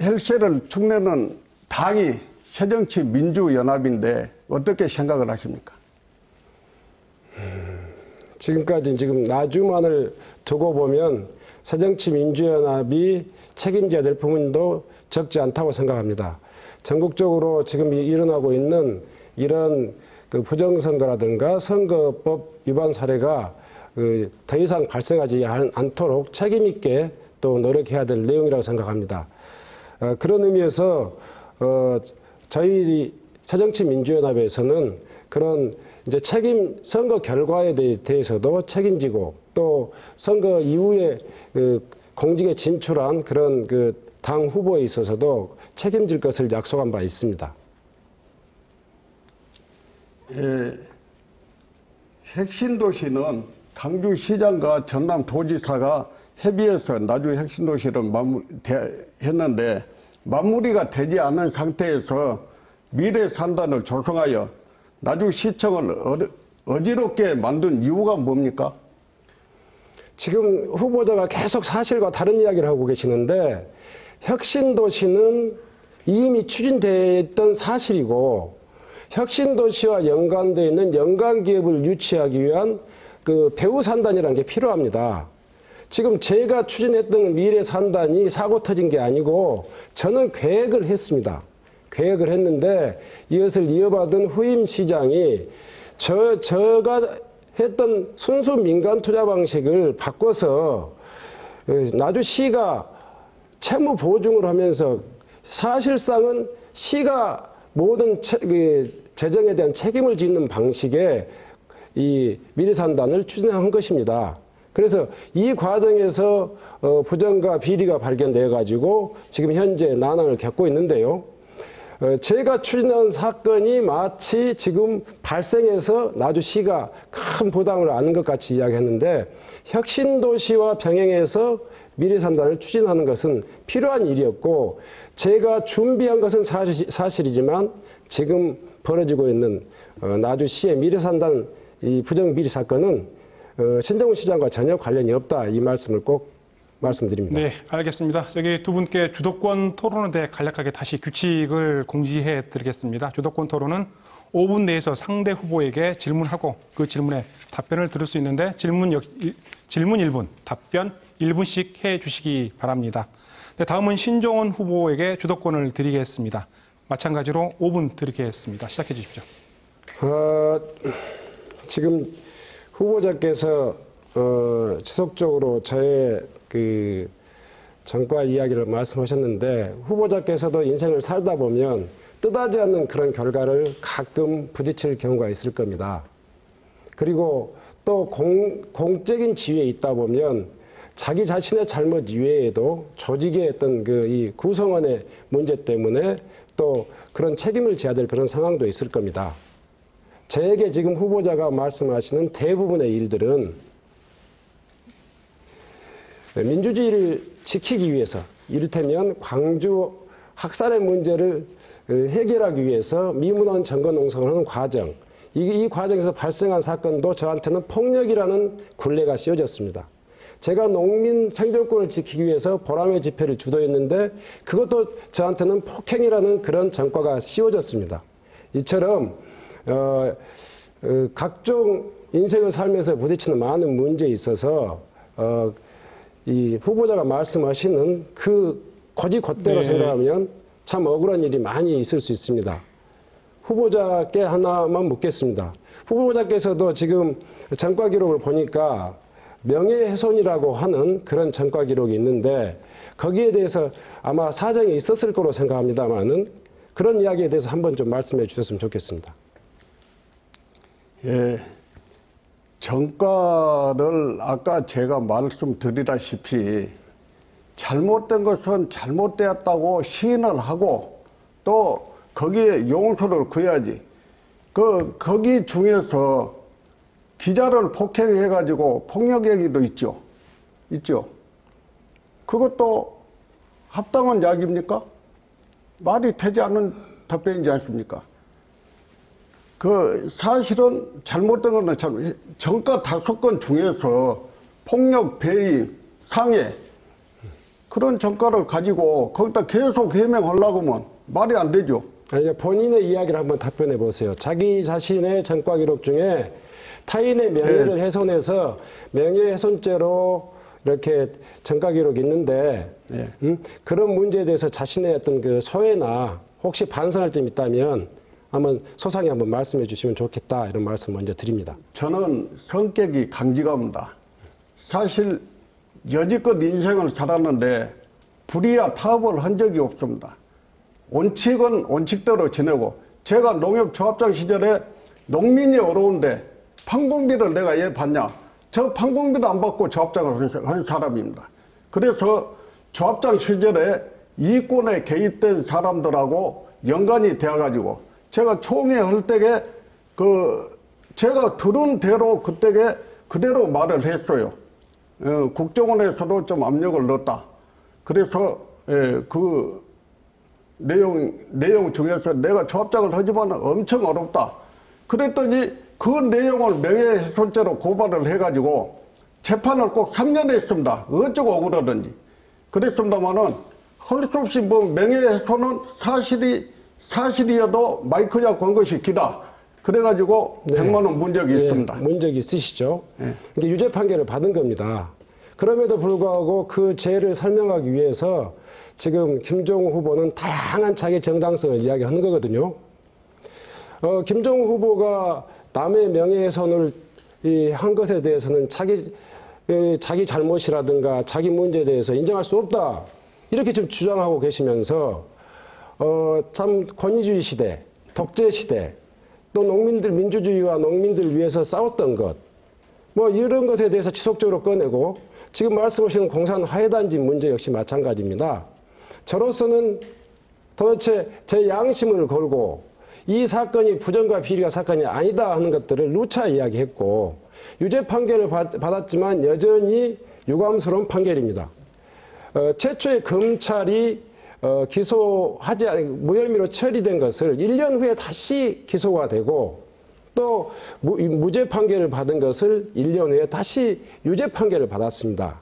혈세를 축내는 당이 새정치민주연합인데 어떻게 생각을 하십니까? 지금까지 지금 나주만을 두고 보면 새정치민주연합이 책임져야 될 부분도 적지 않다고 생각합니다. 전국적으로 지금 일어나고 있는 이런 그 부정선거라든가 선거법 위반 사례가 더 이상 발생하지 않도록 책임 있게 또 노력해야 될 내용이라고 생각합니다. 그런 의미에서 저희 새정치민주연합에서는 그런 이제 선거 결과에 대해서도 책임지고 또 선거 이후에 공직에 진출한 그런 당 후보에 있어서도 책임질 것을 약속한 바 있습니다. 핵심도시는 강주시장과 전남도지사가 협의해서 나주 핵심도시를 했는데 마무리가 되지 않은 상태에서 미래산단을 조성하여 나주시청을 어지럽게 만든 이유가 뭡니까? 지금 후보자가 계속 사실과 다른 이야기를 하고 계시는데 혁신도시는 이미 추진됐던 사실이고 혁신도시와 연관되어 있는 연관기업을 유치하기 위한 그 배후산단이라는 게 필요합니다. 지금 제가 추진했던 미래산단이 사고 터진 게 아니고 저는 계획을 했습니다. 계획을 했는데 이것을 이어받은 후임 시장이 제가 했던 순수 민간 투자 방식을 바꿔서 나주시가 채무 보증을 하면서 사실상은 시가 모든 재정에 대한 책임을 짓는 방식의 이 미래산단을 추진한 것입니다. 그래서 이 과정에서 부정과 비리가 발견되어 가지고 지금 현재 난항을 겪고 있는데요. 제가 추진한 사건이 마치 지금 발생해서 나주시가 큰 부담을 안는 것 같이 이야기했는데 혁신도시와 병행해서 미래산단을 추진하는 것은 필요한 일이었고 제가 준비한 것은 사실이지만 지금 벌어지고 있는 나주시의 미래산단 이 부정비리 사건은 신정훈 시장과 전혀 관련이 없다 이 말씀을 꼭 말씀드립니다. 네, 알겠습니다. 저기 두 분께 주도권 토론에 대해 간략하게 다시 규칙을 공지해 드리겠습니다. 주도권 토론은 5분 내에서 상대 후보에게 질문하고 그 질문에 답변을 들을 수 있는데 질문 1분, 답변 1분씩 해 주시기 바랍니다. 네, 다음은 신종훈 후보에게 주도권을 드리겠습니다. 마찬가지로 5분 드리겠습니다. 시작해 주십시오. 지금 후보자께서 지속적으로 저의 그 전과 이야기를 말씀하셨는데 후보자께서도 인생을 살다 보면 뜻하지 않는 그런 결과를 가끔 부딪힐 경우가 있을 겁니다. 그리고 또 공적인 지위에 있다 보면 자기 자신의 잘못 이외에도 조직의 어떤 이 구성원의 문제 때문에 또 그런 책임을 져야 될 그런 상황도 있을 겁니다. 저에게 지금 후보자가 말씀하시는 대부분의 일들은 민주주의를 지키기 위해서, 이를테면 광주 학살의 문제를 해결하기 위해서 미문원 점거 농성을 하는 과정, 이 과정에서 발생한 사건도 저한테는 폭력이라는 굴레가 씌워졌습니다. 제가 농민 생존권을 지키기 위해서 보람의 집회를 주도했는데 그것도 저한테는 폭행이라는 그런 전과가 씌워졌습니다. 이처럼 각종 인생을 살면서 부딪히는 많은 문제에 있어서 이 후보자가 말씀하시는 그 거짓대로 생각하면 참 억울한 일이 많이 있을 수 있습니다. 후보자께 하나만 묻겠습니다. 후보자께서도 지금 전과 기록을 보니까 명예훼손이라고 하는 그런 전과 기록이 있는데 거기에 대해서 아마 사정이 있었을 거로 생각합니다만은 그런 이야기에 대해서 한번 좀 말씀해 주셨으면 좋겠습니다. 예, 전과를 아까 제가 말씀드리다시피 잘못된 것은 잘못되었다고 시인을 하고 또 거기에 용서를 구해야지. 거기 중에서 기자를 폭행해가지고 폭력 얘기도 있죠. 그것도 합당한 이야기입니까? 말이 되지 않는 답변이지 않습니까? 사실은 잘못된 거는 전과 5건 중에서 폭력, 배임, 상해 그런 전과를 가지고 거기다 계속 해명하려고 하면 말이 안 되죠. 아니, 본인의 이야기를 한번 답변해 보세요. 자기 자신의 전과 기록 중에 타인의 명예를 훼손해서 명예훼손죄로 이렇게 전과 기록이 있는데 그런 문제에 대해서 자신의 어떤 그 소회나 혹시 반성할 점 있다면 한번 소상히 한번 말씀해 주시면 좋겠다 이런 말씀 먼저 드립니다. 저는 성격이 강직합니다. 사실 여지껏 인생을 살았는데 불의와 타협을 한 적이 없습니다. 원칙은 원칙대로 지내고 제가 농협조합장 시절에 농민이 어려운데 판공비를 내가 왜 받냐? 저 판공비도 안 받고 조합장을 한 사람입니다. 그래서 조합장 시절에 이권에 개입된 사람들하고 연관이 되어가지고 제가 총회 할 때에 제가 들은 대로 그때에 그대로 말을 했어요. 국정원에서도 좀 압력을 넣었다. 그래서 그 내용 중에서 내가 조합장을 하지만 엄청 어렵다. 그랬더니 그 내용을 명예훼손죄로 고발을 해가지고 재판을 꼭 3년 했습니다. 어쩌고 억울하든지. 그랬습니다만은 할 수 없이 명예훼손은 사실이어도 마이크 잡고 한 것이 기다. 그래가지고 100만 원 문적이 있습니다. 문적이 있으시죠. 그러니까 유죄 판결을 받은 겁니다. 그럼에도 불구하고 그 죄를 설명하기 위해서 지금 김종우 후보는 다양한 자기 정당성을 이야기하는 거거든요. 김종우 후보가 남의 명예훼손을 한 것에 대해서는 자기 잘못이라든가 자기 문제에 대해서 인정할 수 없다. 이렇게 지금 주장하고 계시면서 참 권위주의 시대, 독재 시대, 또 농민들 민주주의와 농민들 위해서 싸웠던 것, 뭐 이런 것에 대해서 지속적으로 꺼내고 지금 말씀하시는 공산 화해단지 문제 역시 마찬가지입니다. 저로서는 도대체 제 양심을 걸고 이 사건이 부정과 비리가 사건이 아니다 하는 것들을 누차 이야기했고 유죄 판결을 받았지만 여전히 유감스러운 판결입니다. 최초의 검찰이 기소하지 무혐의로 처리된 것을 1년 후에 다시 기소가 되고 또 무죄 판결을 받은 것을 1년 후에 다시 유죄 판결을 받았습니다.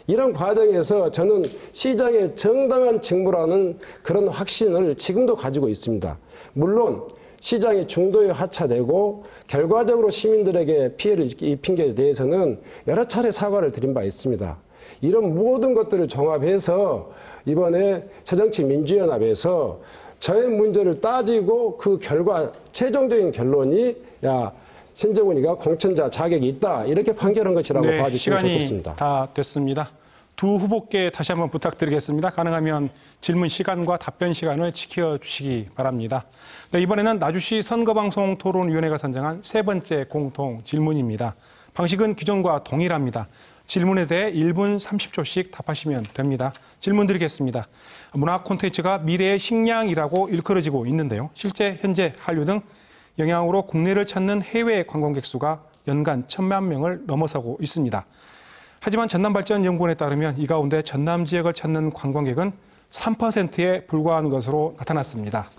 이런 과정에서 저는 시장의 정당한 직무라는 그런 확신을 지금도 가지고 있습니다. 물론 시장이 중도에 하차되고 결과적으로 시민들에게 피해를 입힌 것에 대해서는 여러 차례 사과를 드린 바 있습니다. 이런 모든 것들을 종합해서 이번에 새정치민주연합에서 저의 문제를 따지고 그 결과 최종적인 결론이 신정훈이가 공천자 자격이 있다 이렇게 판결한 것이라고 봐주시면 좋겠습니다. 시간이 다 됐습니다. 두 후보께 다시 한번 부탁드리겠습니다. 가능하면 질문 시간과 답변 시간을 지켜주시기 바랍니다. 네, 이번에는 나주시 선거방송토론위원회가 선정한 세 번째 공통 질문입니다. 방식은 기존과 동일합니다. 질문에 대해 1분 30초씩 답하시면 됩니다. 질문 드리겠습니다. 문화 콘텐츠가 미래의 식량이라고 일컬어지고 있는데요. 실제 현재 한류 등 영향으로 국내를 찾는 해외 관광객 수가 연간 1,000만 명을 넘어서고 있습니다. 하지만 전남발전연구원에 따르면 이 가운데 전남 지역을 찾는 관광객은 3%에 불과한 것으로 나타났습니다.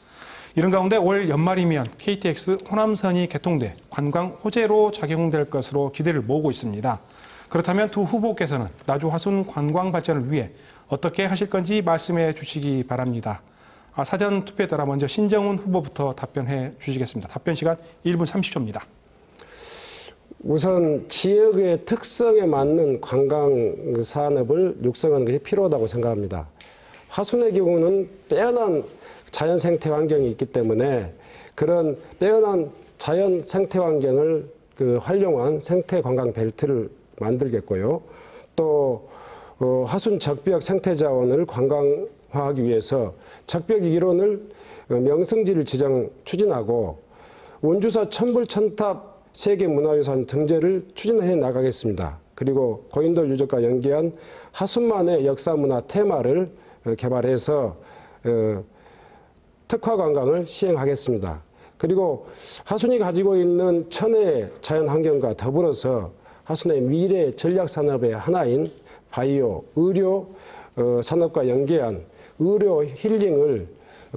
이런 가운데 올 연말이면 KTX 호남선이 개통돼 관광 호재로 작용될 것으로 기대를 모으고 있습니다. 그렇다면 두 후보께서는 나주 화순 관광 발전을 위해 어떻게 하실 건지 말씀해 주시기 바랍니다. 사전 투표에 따라 먼저 신정훈 후보부터 답변해 주시겠습니다. 답변 시간 1분 30초입니다. 우선 지역의 특성에 맞는 관광 산업을 육성하는 것이 필요하다고 생각합니다. 화순의 경우는 빼어난 자연 생태 환경이 있기 때문에 그런 빼어난 자연 생태 환경을 활용한 생태 관광 벨트를 만들겠고요. 또 화순 적벽 생태 자원을 관광화하기 위해서 적벽 이론을 명승지를 추진하고 원주사 천불천탑 세계문화유산 등재를 추진해 나가겠습니다. 그리고 고인돌 유적과 연계한 화순만의 역사문화 테마를 개발해서 특화 관광을 시행하겠습니다. 그리고 화순이 가지고 있는 천혜의 자연환경과 더불어서 화순의 미래 전략산업의 하나인 바이오, 의료 산업과 연계한 의료 힐링을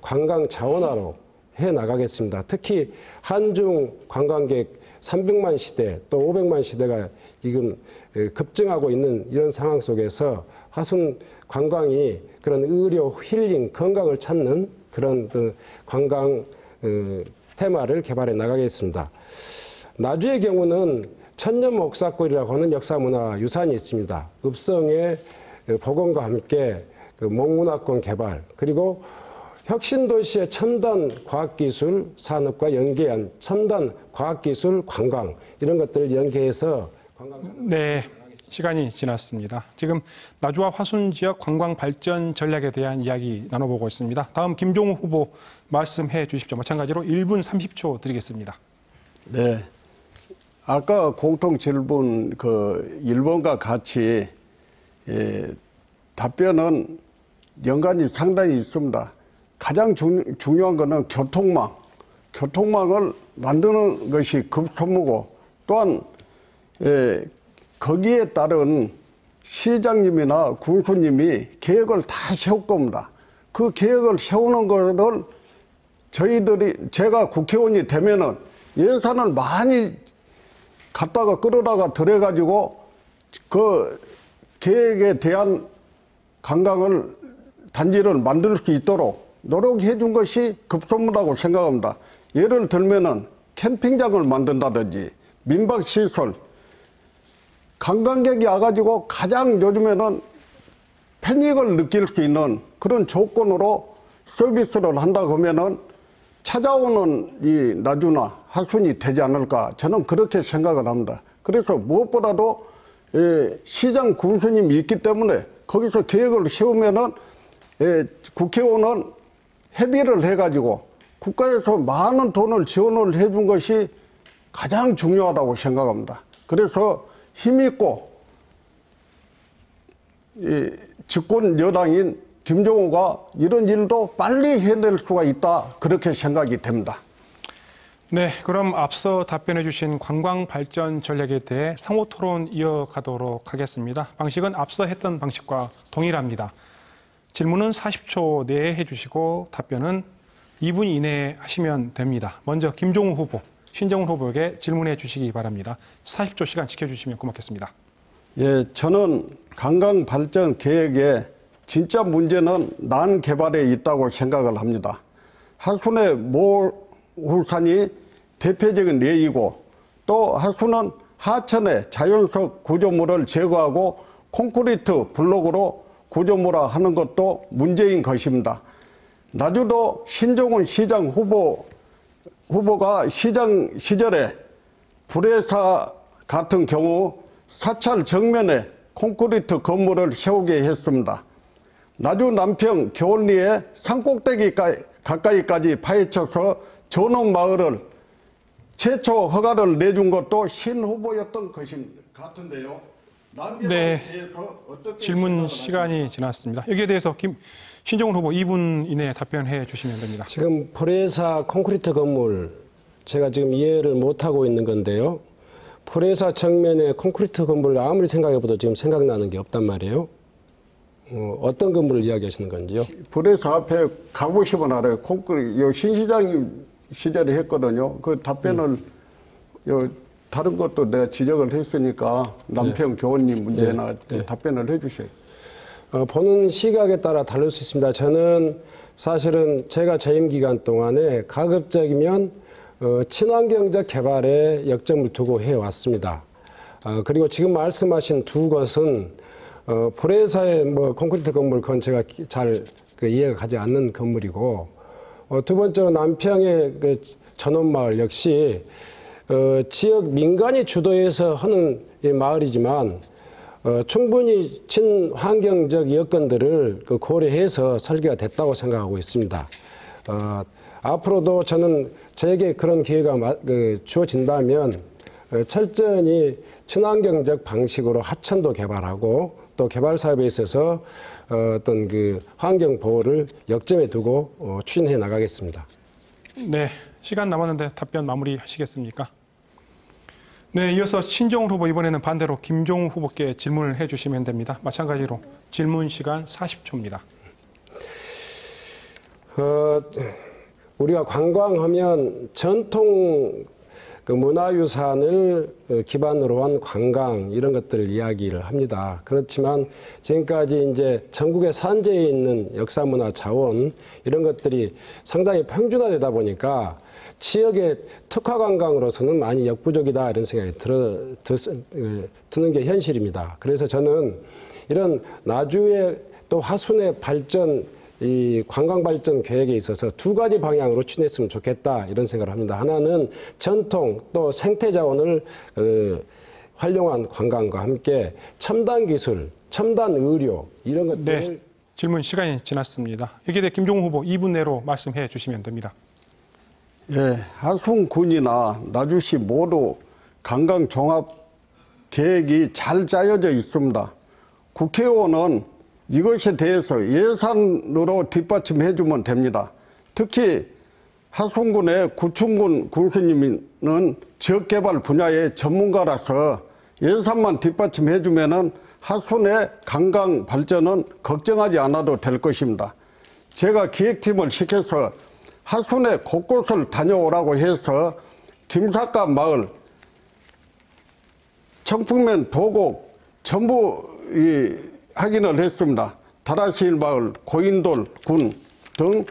관광 자원화로 해 나가겠습니다. 특히 한중 관광객 300만 시대 또 500만 시대가 지금 급증하고 있는 이런 상황 속에서 화순 관광이 그런 의료 힐링 건강을 찾는 그런 관광 테마를 개발해 나가겠습니다. 나주의 경우는 천년목사골이라고 하는 역사문화 유산이 있습니다. 읍성의 복원과 함께 목문화권 개발 그리고 혁신도시의 첨단 과학기술 산업과 연계한 첨단 과학기술 관광 이런 것들을 연계해서 관광 네, 시간이 지났습니다. 지금 나주와 화순 지역 관광 발전 전략에 대한 이야기 나눠보고 있습니다. 다음 김종우 후보 말씀해 주십시오. 마찬가지로 1분 30초 드리겠습니다. 네. 아까 공통 질문 1번과 같이 답변은 연관이 상당히 있습니다. 가장 중요한 것은 교통망을 만드는 것이 급선무고 또한 거기에 따른 시장님이나 군수님이 계획을 다 세울 겁니다. 그 계획을 세우는 것을 제가 국회의원이 되면은 예산을 많이 갖다가 끌어다가 들여가지고 그 계획에 대한 단지를 만들 수 있도록 노력해 준 것이 급선무라고 생각합니다. 예를 들면은 캠핑장을 만든다든지 민박시설, 관광객이 와가지고 가장 요즘에는 패닉을 느낄 수 있는 그런 조건으로 서비스를 한다 그러면은 찾아오는 이 나주나 화순이 되지 않을까 저는 그렇게 생각을 합니다. 그래서 무엇보다도 시장 군수님이 있기 때문에 거기서 계획을 세우면은 국회의원은 협의를 해가지고 국가에서 많은 돈을 지원을 해준 것이 가장 중요하다고 생각합니다. 그래서 힘있고 집권 여당인 김종우가 이런 일도 빨리 해낼 수가 있다 그렇게 생각이 됩니다. 네, 그럼 앞서 답변해 주신 관광 발전 전략에 대해 상호 토론 이어가도록 하겠습니다. 방식은 앞서 했던 방식과 동일합니다. 질문은 40초 내에 해주시고 답변은 2분 이내에 하시면 됩니다. 먼저 김종우 후보, 신정훈 후보에게 질문해 주시기 바랍니다. 40초 시간 지켜주시면 고맙겠습니다. 예, 저는 관광 발전 계획에 진짜 문제는 난 개발에 있다고 생각을 합니다. 화순의 모후산이 대표적인 예이고 또 화순은 하천의 자연석 구조물을 제거하고 콘크리트 블록으로 구조물화하는 것도 문제인 것입니다. 나주도 신정훈 시장 후보가 시장 시절에 불회사 같은 경우 사찰 정면에 콘크리트 건물을 세우게 했습니다. 나주 남평 겨울리에 산꼭대기 가까이까지 파헤쳐서 전원마을을 최초 허가를 내준 것도 신 후보였던 것인 같은데요. 네, 질문 시간이 지났습니다. 여기에 대해서 신정훈 후보 2분 이내에 답변해 주시면 됩니다. 지금 불회사 콘크리트 건물 제가 지금 이해를 못하고 있는 건데요. 포레사 정면에 콘크리트 건물을 아무리 생각해봐도 지금 생각나는 게 없단 말이에요. 어떤 건물을 이야기하시는 건지요? 불에서 앞에 가보시면 알아요. 요 신시장님 시절에 했거든요. 그 답변을 요 다른 것도 내가 지적을 했으니까 남편 교원님 문제나 그 답변을 해주세요. 보는 시각에 따라 다를 수 있습니다. 저는 사실은 제가 재임 기간 동안에 가급적이면 친환경적 개발에 역점을 두고 해왔습니다. 그리고 지금 말씀하신 두 것은 포레사의 콘크리트 건물, 그건 제가 잘 이해가 가지 않는 건물이고, 두 번째로 남평의 그 전원마을 역시 지역 민간이 주도해서 하는 이 마을이지만 충분히 친환경적 여건들을 고려해서 설계가 됐다고 생각하고 있습니다. 앞으로도 저는 저에게 그런 기회가 주어진다면 철저히 친환경적 방식으로 하천도 개발하고 또 개발 사업에 있어서 어떤 그 환경 보호를 역점에 두고 추진해 나가겠습니다. 네, 시간 남았는데 답변 마무리하시겠습니까? 네, 이어서 신종훈 후보 이번에는 반대로 김종우 후보께 질문을 해주시면 됩니다. 마찬가지로 질문 시간 40초입니다. 우리가 관광하면 전통 그 문화유산을 기반으로 한 관광 이런 것들을 이야기를 합니다. 그렇지만 지금까지 이제 전국의 산재에 있는 역사문화 자원 이런 것들이 상당히 평준화되다 보니까 지역의 특화 관광으로서는 많이 역부족이다 이런 생각이 드는 게 현실입니다. 그래서 저는 이런 나주의 또 화순의 발전 이 관광 발전 계획에 있어서 두 가지 방향으로 추진했으면 좋겠다 이런 생각을 합니다. 하나는 전통 또 생태 자원을 활용한 관광과 함께 첨단 기술, 첨단 의료 이런 것들을 네, 질문 시간이 지났습니다. 여기에 대해 김종우 후보 2분 내로 말씀해 주시면 됩니다. 예, 하순군이나 나주시 모두 관광 종합 계획이 잘 짜여져 있습니다. 국회의원은 이것에 대해서 예산으로 뒷받침해 주면 됩니다. 특히 하순군의 구충군 군수님은 지역개발 분야의 전문가라서 예산만 뒷받침해 주면은 하순의 관광 발전은 걱정하지 않아도 될 것입니다. 제가 기획팀을 시켜서 하순의 곳곳을 다녀오라고 해서 김삿갓 마을, 청풍면 도곡 전부 확인을 했습니다. 다라시일 마을, 고인돌 군 등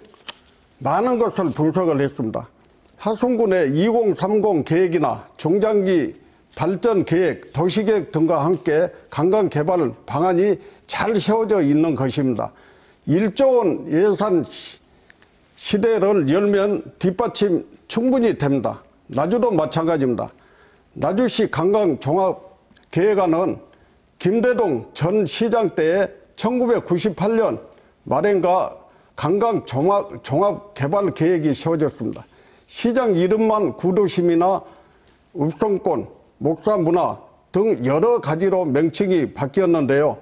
많은 것을 분석을 했습니다. 하순군의 2030 계획이나 중장기 발전 계획, 도시계획 등과 함께 관광 개발 방안이 잘 세워져 있는 것입니다. 1조 원 예산 시대를 열면 뒷받침 충분히 됩니다. 나주도 마찬가지입니다. 나주시 관광종합계획안은 김대동 전 시장 때에 1998년 말엔가 관광종합개발계획이 세워졌습니다. 시장 이름만 구도심이나 읍성권, 목사문화 등 여러 가지로 명칭이 바뀌었는데요.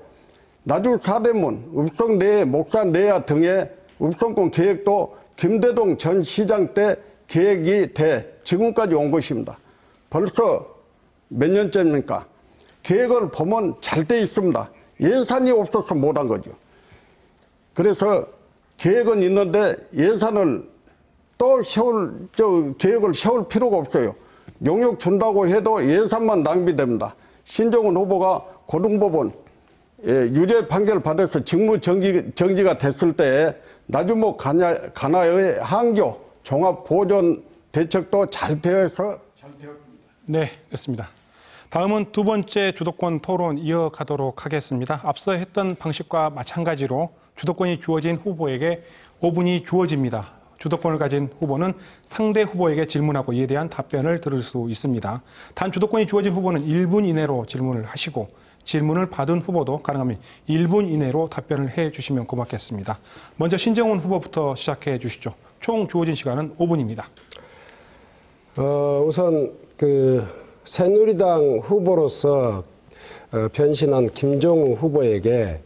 나주 사대문, 읍성내야, 목사내야 등의 읍성권 계획도 김대동 전 시장 때 계획이 돼 지금까지 온 것입니다. 벌써 몇 년째입니까? 계획을 보면 잘 돼 있습니다. 예산이 없어서 못한 거죠. 그래서 계획은 있는데 예산을 또 계획을 세울 필요가 없어요. 용역 준다고 해도 예산만 낭비됩니다. 신종훈 후보가 고등법원 유죄 판결 받아서 직무 정지가 됐을 때 나주목 간화의 항교 종합 보존 대책도 잘 되어서 잘 되었습니다. 네, 됐습니다. 다음은 두 번째 주도권 토론 이어가도록 하겠습니다. 앞서 했던 방식과 마찬가지로 주도권이 주어진 후보에게 5분이 주어집니다. 주도권을 가진 후보는 상대 후보에게 질문하고 이에 대한 답변을 들을 수 있습니다. 단 주도권이 주어진 후보는 1분 이내로 질문을 하시고 질문을 받은 후보도 가능하면 1분 이내로 답변을 해 주시면 고맙겠습니다. 먼저 신종훈 후보부터 시작해 주시죠. 총 주어진 시간은 5분입니다. 우선 새누리당 후보로서 변신한 김종우 후보에게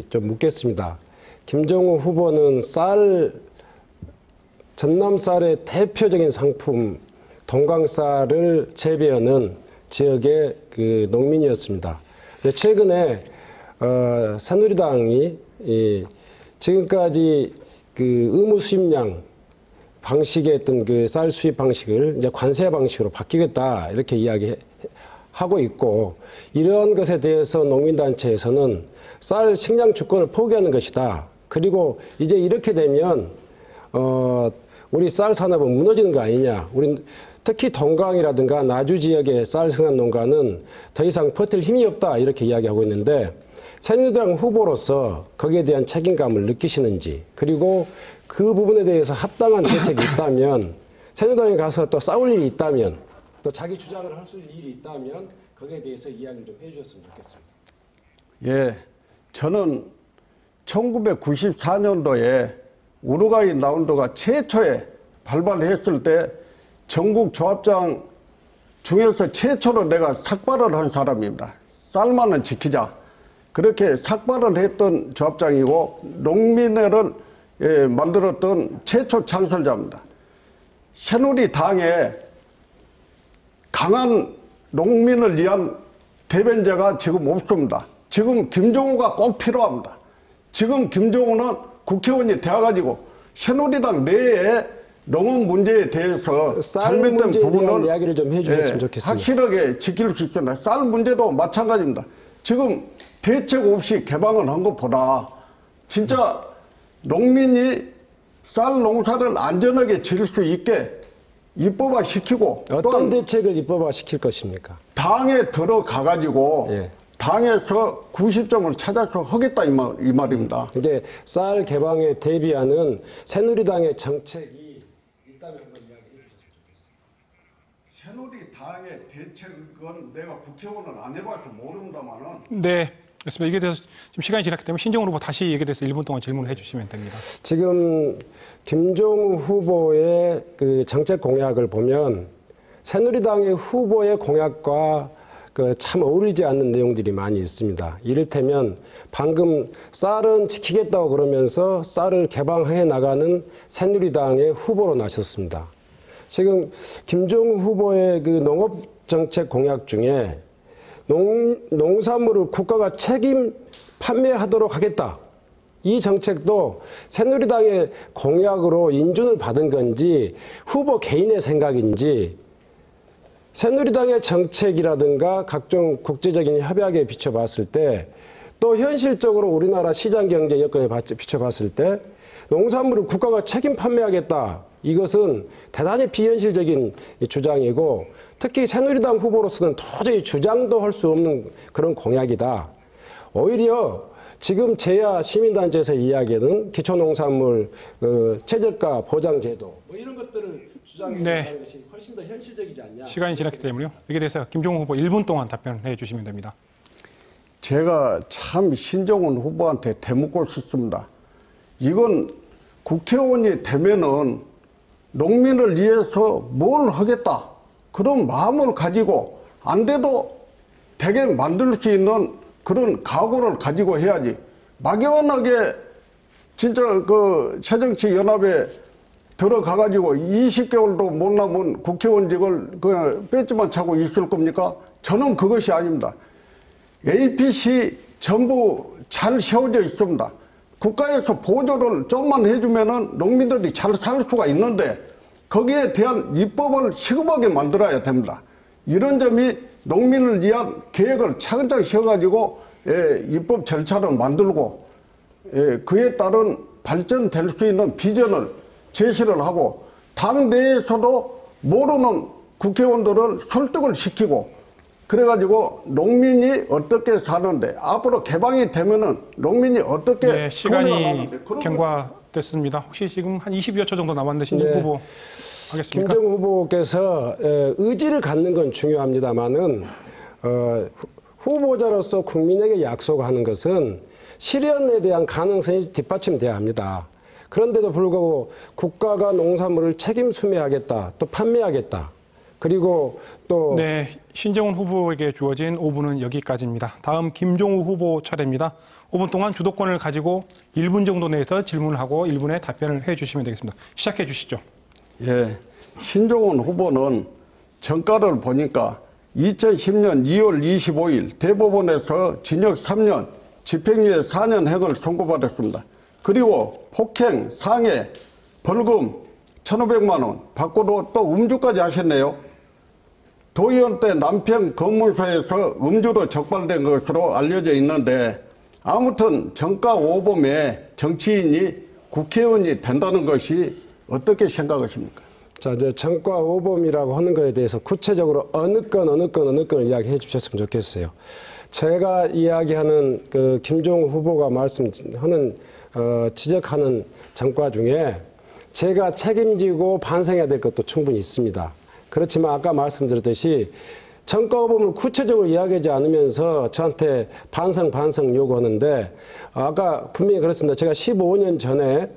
좀 묻겠습니다. 김종우 후보는 쌀 전남쌀의 대표적인 상품 동광쌀을 재배하는 지역의 그 농민이었습니다. 근데 최근에 새누리당이 지금까지 그 의무 수입량 방식의 어떤 그 쌀 수입 방식을 이제 관세 방식으로 바뀌겠다 이렇게 이야기하고 있고, 이러한 것에 대해서 농민단체에서는 쌀 식량 주권을 포기하는 것이다. 그리고 이제 이렇게 되면 우리 쌀 산업은 무너지는 거 아니냐. 우리 특히 동강이라든가 나주 지역의 쌀 생산 농가는 더 이상 버틸 힘이 없다 이렇게 이야기하고 있는데, 새누리당 후보로서 거기에 대한 책임감을 느끼시는지, 그리고 그 부분에 대해서 합당한 대책이 있다면, 새누리당에 가서 또 싸울 일이 있다면, 또 자기 주장을 할 수 있는 일이 있다면 거기에 대해서 이야기를 좀 해주셨으면 좋겠습니다. 예, 저는 1994년도에 우루과이 라운드가 최초에 발발했을 때 전국 조합장 중에서 최초로 내가 삭발을 한 사람입니다. 쌀만은 지키자. 그렇게 삭발을 했던 조합장이고 농민회를 만들었던 최초 창설자입니다. 새누리당에 강한 농민을 위한 대변자가 지금 없습니다. 지금 김종우가 꼭 필요합니다. 지금 김종우는 국회의원이 되어가지고 새누리당 내에 농업 문제에 대해서 잘못된 부분을 이야기를 좀 해주셨으면 좋겠습니다. 확실하게 지킬 수 있습니다. 쌀 문제도 마찬가지입니다. 지금 대책 없이 개방을 한 것보다 진짜 농민이 쌀 농사를 안전하게 지을 수 있게 입법화 시키고, 어떤 대책을 입법화 시킬 것입니까? 당에 들어가가지고 예. 당에서 90점을 찾아서 하겠다 이 말입니다. 이제 쌀 개방에 대비하는 새누리당의 정책이 있다면 한번 이야기해 주셨으면 좋겠습니다. 새누리당의 대책은 내가 국회의원을 안 해봐서 모른다마는. 네, 그렇습니다. 이게 대해서 지금 시간이 지났기 때문에 신정훈 후보 다시 얘기에 대해서 1분 동안 질문을 해주시면 됩니다. 지금 김종우 후보의 그 정책 공약을 보면 새누리당의 후보의 공약과 그 참 어울리지 않는 내용들이 많이 있습니다. 이를테면 방금 쌀은 지키겠다고 그러면서 쌀을 개방해 나가는 새누리당의 후보로 나섰습니다. 지금 김종우 후보의 그 농업 정책 공약 중에 농산물을 국가가 책임 판매하도록 하겠다. 이 정책도 새누리당의 공약으로 인준을 받은 건지 후보 개인의 생각인지, 새누리당의 정책이라든가 각종 국제적인 협약에 비춰봤을 때, 또 현실적으로 우리나라 시장 경제 여건에 비춰봤을 때 농산물을 국가가 책임 판매하겠다. 이것은 대단히 비현실적인 주장이고, 특히 새누리당 후보로서는 도저히 주장도 할 수 없는 그런 공약이다. 오히려 지금 제야 시민단체에서 이야기하는 기초농산물 최저가 보장제도 뭐 이런 것들을 주장하는 것이 훨씬 더 현실적이지 않냐. 시간이 지났기 때문에요. 여기에 대해서 김종우 후보 1분 동안 답변해 주시면 됩니다. 제가 참 신정훈 후보한테 대묻고 싶습니다. 이건 국회의원이 되면은 농민을 위해서 뭘 하겠다, 그런 마음을 가지고 안 돼도 되게 만들 수 있는 그런 각오를 가지고 해야지, 막연하게 진짜 그 새정치연합에 들어가가지고 20개월도 못 남은 국회의원직을 그냥 배지만 차고 있을 겁니까? 저는 그것이 아닙니다. APC 전부 잘 세워져 있습니다. 국가에서 보조를 좀만 해주면은 농민들이 잘 살 수가 있는데 거기에 대한 입법을 시급하게 만들어야 됩니다. 이런 점이 농민을 위한 계획을 차근차근 세워가지고 입법 절차를 만들고 그에 따른 발전될 수 있는 비전을 제시를 하고, 당 내에서도 모르는 국회의원들을 설득을 시키고, 그래가지고 농민이 어떻게 사는데 앞으로 개방이 되면은 농민이 어떻게 시간이 경과됐습니다. 혹시 지금 한 20여 초 정도 남았는데 신정 후보 하겠습니까? 김정우 후보께서 의지를 갖는 건 중요합니다만은 후보자로서 국민에게 약속하는 것은 실현에 대한 가능성이 뒷받침돼야 합니다. 그런데도 불구하고 국가가 농산물을 책임 수매하겠다, 또 판매하겠다, 그리고 또 네, 신정훈 후보에게 주어진 5분은 여기까지입니다. 다음 김종우 후보 차례입니다. 5분 동안 주도권을 가지고 1분 정도 내에서 질문을 하고 1분에 답변을 해주시면 되겠습니다. 시작해 주시죠. 예, 신종훈 후보는 정가를 보니까 2010년 2월 25일 대법원에서 징역 3년, 집행유예 4년형을 선고받았습니다. 그리고 폭행, 상해, 벌금 1,500만 원 받고도 또 음주까지 하셨네요. 도의원 때 남편 검문소에서 음주로 적발된 것으로 알려져 있는데 아무튼 정가 오범에 정치인이 국회의원이 된다는 것이 어떻게 생각하십니까? 자, 이제 정가 오범이라고 하는 거에 대해서 구체적으로 어느 건을 이야기해 주셨으면 좋겠어요. 제가 이야기하는 그 김종우 후보가 말씀하는 지적하는 정가 중에 제가 책임지고 반성해야 될 것도 충분히 있습니다. 그렇지만 아까 말씀드렸듯이 정가 오범을 구체적으로 이야기하지 않으면서 저한테 반성 요구하는데 아까 분명히 그렇습니다. 제가 15년 전에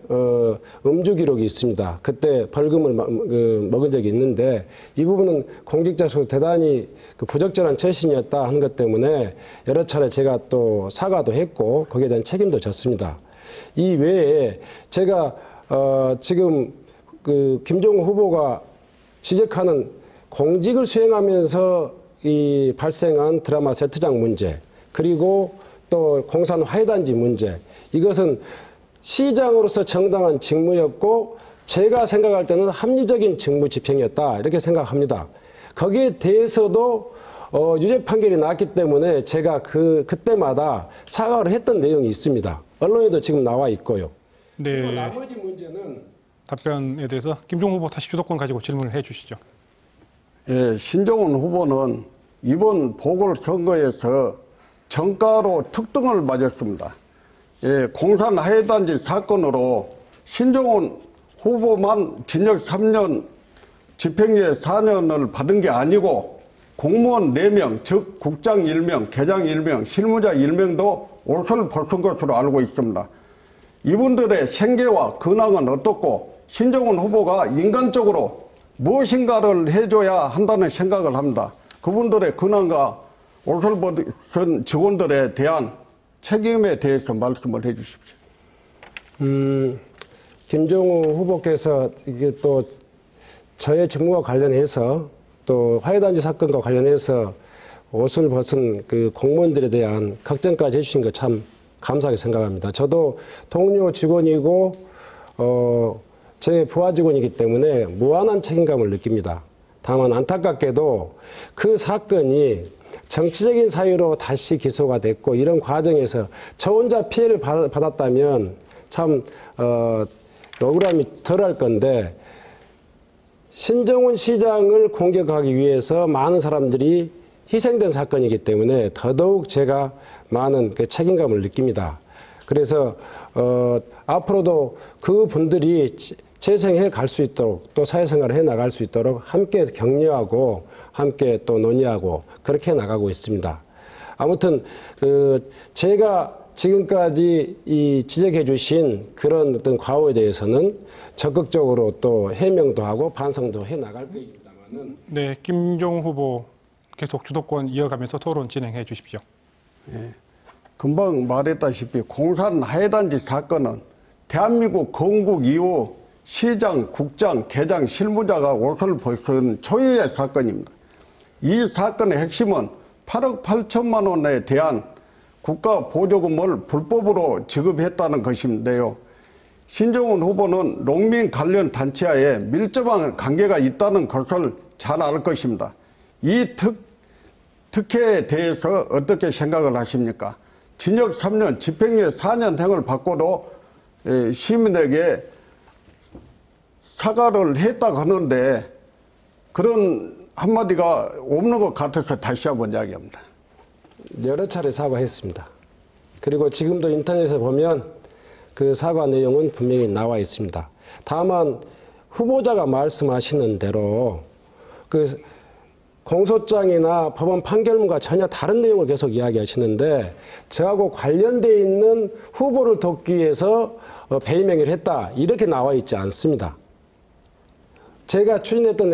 음주 기록이 있습니다. 그때 벌금을 먹은 적이 있는데 이 부분은 공직자로서 대단히 부적절한 처신이었다 하는 것 때문에 여러 차례 제가 또 사과도 했고 거기에 대한 책임도 졌습니다. 이 외에 제가 지금 그 김종우 후보가 지적하는 공직을 수행하면서 이 발생한 드라마 세트장 문제, 그리고 또 공산 화해단지 문제, 이것은 시장으로서 정당한 직무였고 제가 생각할 때는 합리적인 직무 집행이었다 이렇게 생각합니다. 거기에 대해서도 유죄 판결이 났기 때문에 제가 그때마다 사과를 했던 내용이 있습니다. 언론에도 지금 나와 있고요. 그리고 네, 나머지 문제는 답변에 대해서 김종우 후보 다시 주도권 가지고 질문을 해 주시죠. 예, 신종훈 후보는 이번 보궐선거에서 정가로 특등을 맞았습니다. 예, 공산 화해단지 사건으로 신종훈 후보만 징역 3년, 집행유예 4년을 받은 게 아니고 공무원 4명, 즉 국장 1명, 계장 1명, 실무자 1명도 옷을 벗은 것으로 알고 있습니다. 이분들의 생계와 근황은 어떻고 신종훈 후보가 인간적으로 무엇인가를 해줘야 한다는 생각을 합니다. 그분들의 근황과 옷을 벗은 직원들에 대한 책임에 대해서 말씀을 해 주십시오. 김종우 후보께서 이게 또 저의 직무와 관련해서 또 화해단지 사건과 관련해서 옷을 벗은 그 공무원들에 대한 걱정까지 해주신 거 참 감사하게 생각합니다. 저도 동료 직원이고 제 부하 직원이기 때문에 무한한 책임감을 느낍니다. 다만 안타깝게도 그 사건이 정치적인 사유로 다시 기소가 됐고 이런 과정에서 저 혼자 피해를 받았다면 참 억울함이 덜할 건데 신정훈 시장을 공격하기 위해서 많은 사람들이 희생된 사건이기 때문에 더더욱 제가 많은 그 책임감을 느낍니다. 그래서 앞으로도 그 분들이 재생해 갈 수 있도록 또 사회생활을 해 나갈 수 있도록 함께 격려하고 함께 또 논의하고 그렇게 해 나가고 있습니다. 아무튼 제가 지금까지 이 지적해 주신 그런 어떤 과오에 대해서는 적극적으로 또 해명도 하고 반성도 해 나갈 거입니다만은. 네, 김종우 후보 계속 주도권 이어가면서 토론 진행해 주십시오. 예, 금방 말했다시피 공산 화해단지 사건은 대한민국 건국 이후 시장, 국장, 계장, 실무자가 옷을 벗은 초유의 사건입니다. 이 사건의 핵심은 8억 8천만 원에 대한 국가 보조금을 불법으로 지급했다는 것인데요. 신정훈 후보는 농민 관련 단체와의 밀접한 관계가 있다는 것을 잘 알 것입니다. 이 특혜에 대해서 어떻게 생각을 하십니까? 징역 3년, 집행유예 4년형을 받고도 시민에게 사과를 했다고 하는데 그런 한마디가 없는 것 같아서 다시 한번 이야기합니다. 여러 차례 사과했습니다. 그리고 지금도 인터넷에 보면 그 사과 내용은 분명히 나와 있습니다. 다만 후보자가 말씀하시는 대로 그 공소장이나 법원 판결문과 전혀 다른 내용을 계속 이야기하시는데 저하고 관련되어 있는 후보를 돕기 위해서 배임행위를 했다 이렇게 나와 있지 않습니다. 제가 추진했던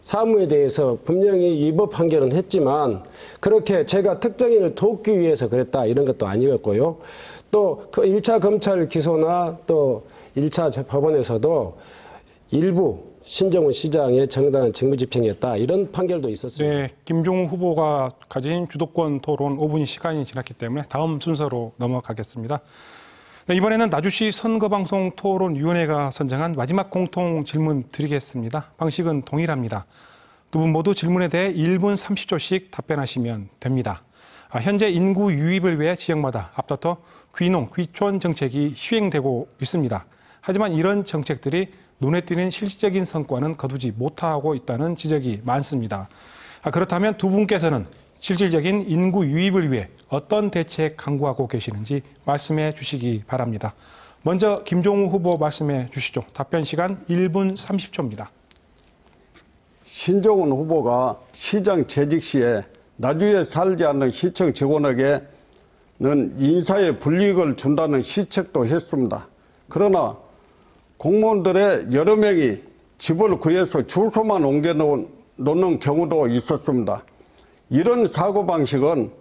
사무에 대해서 분명히 위법 판결은 했지만 그렇게 제가 특정인을 돕기 위해서 그랬다 이런 것도 아니었고요. 또 그 1차 검찰 기소나 또 1차 법원에서도 일부 신정훈 시장의 정당한 직무집행이었다 이런 판결도 있었습니다. 네, 김종우 후보가 가진 주도권 토론 5분 시간이 지났기 때문에 다음 순서로 넘어가겠습니다. 네, 이번에는 나주시 선거방송 토론위원회가 선정한 마지막 공통 질문 드리겠습니다. 방식은 동일합니다. 두 분 모두 질문에 대해 1분 30초씩 답변하시면 됩니다. 현재 인구 유입을 위해 지역마다 앞다퉈 귀농, 귀촌 정책이 시행되고 있습니다. 하지만 이런 정책들이 눈에 띄는 실질적인 성과는 거두지 못하고 있다는 지적이 많습니다. 그렇다면 두 분께서는 실질적인 인구 유입을 위해 어떤 대책 강구하고 계시는지 말씀해 주시기 바랍니다. 먼저 김종우 후보 말씀해 주시죠. 답변 시간 1분 30초입니다. 신정훈 후보가 시장 재직 시에 나주에 살지 않는 시청 직원에게는 인사에 불이익을 준다는 시책도 했습니다. 그러나 공무원들의 여러 명이 집을 구해서 주소만 옮겨놓는 경우도 있었습니다. 이런 사고방식은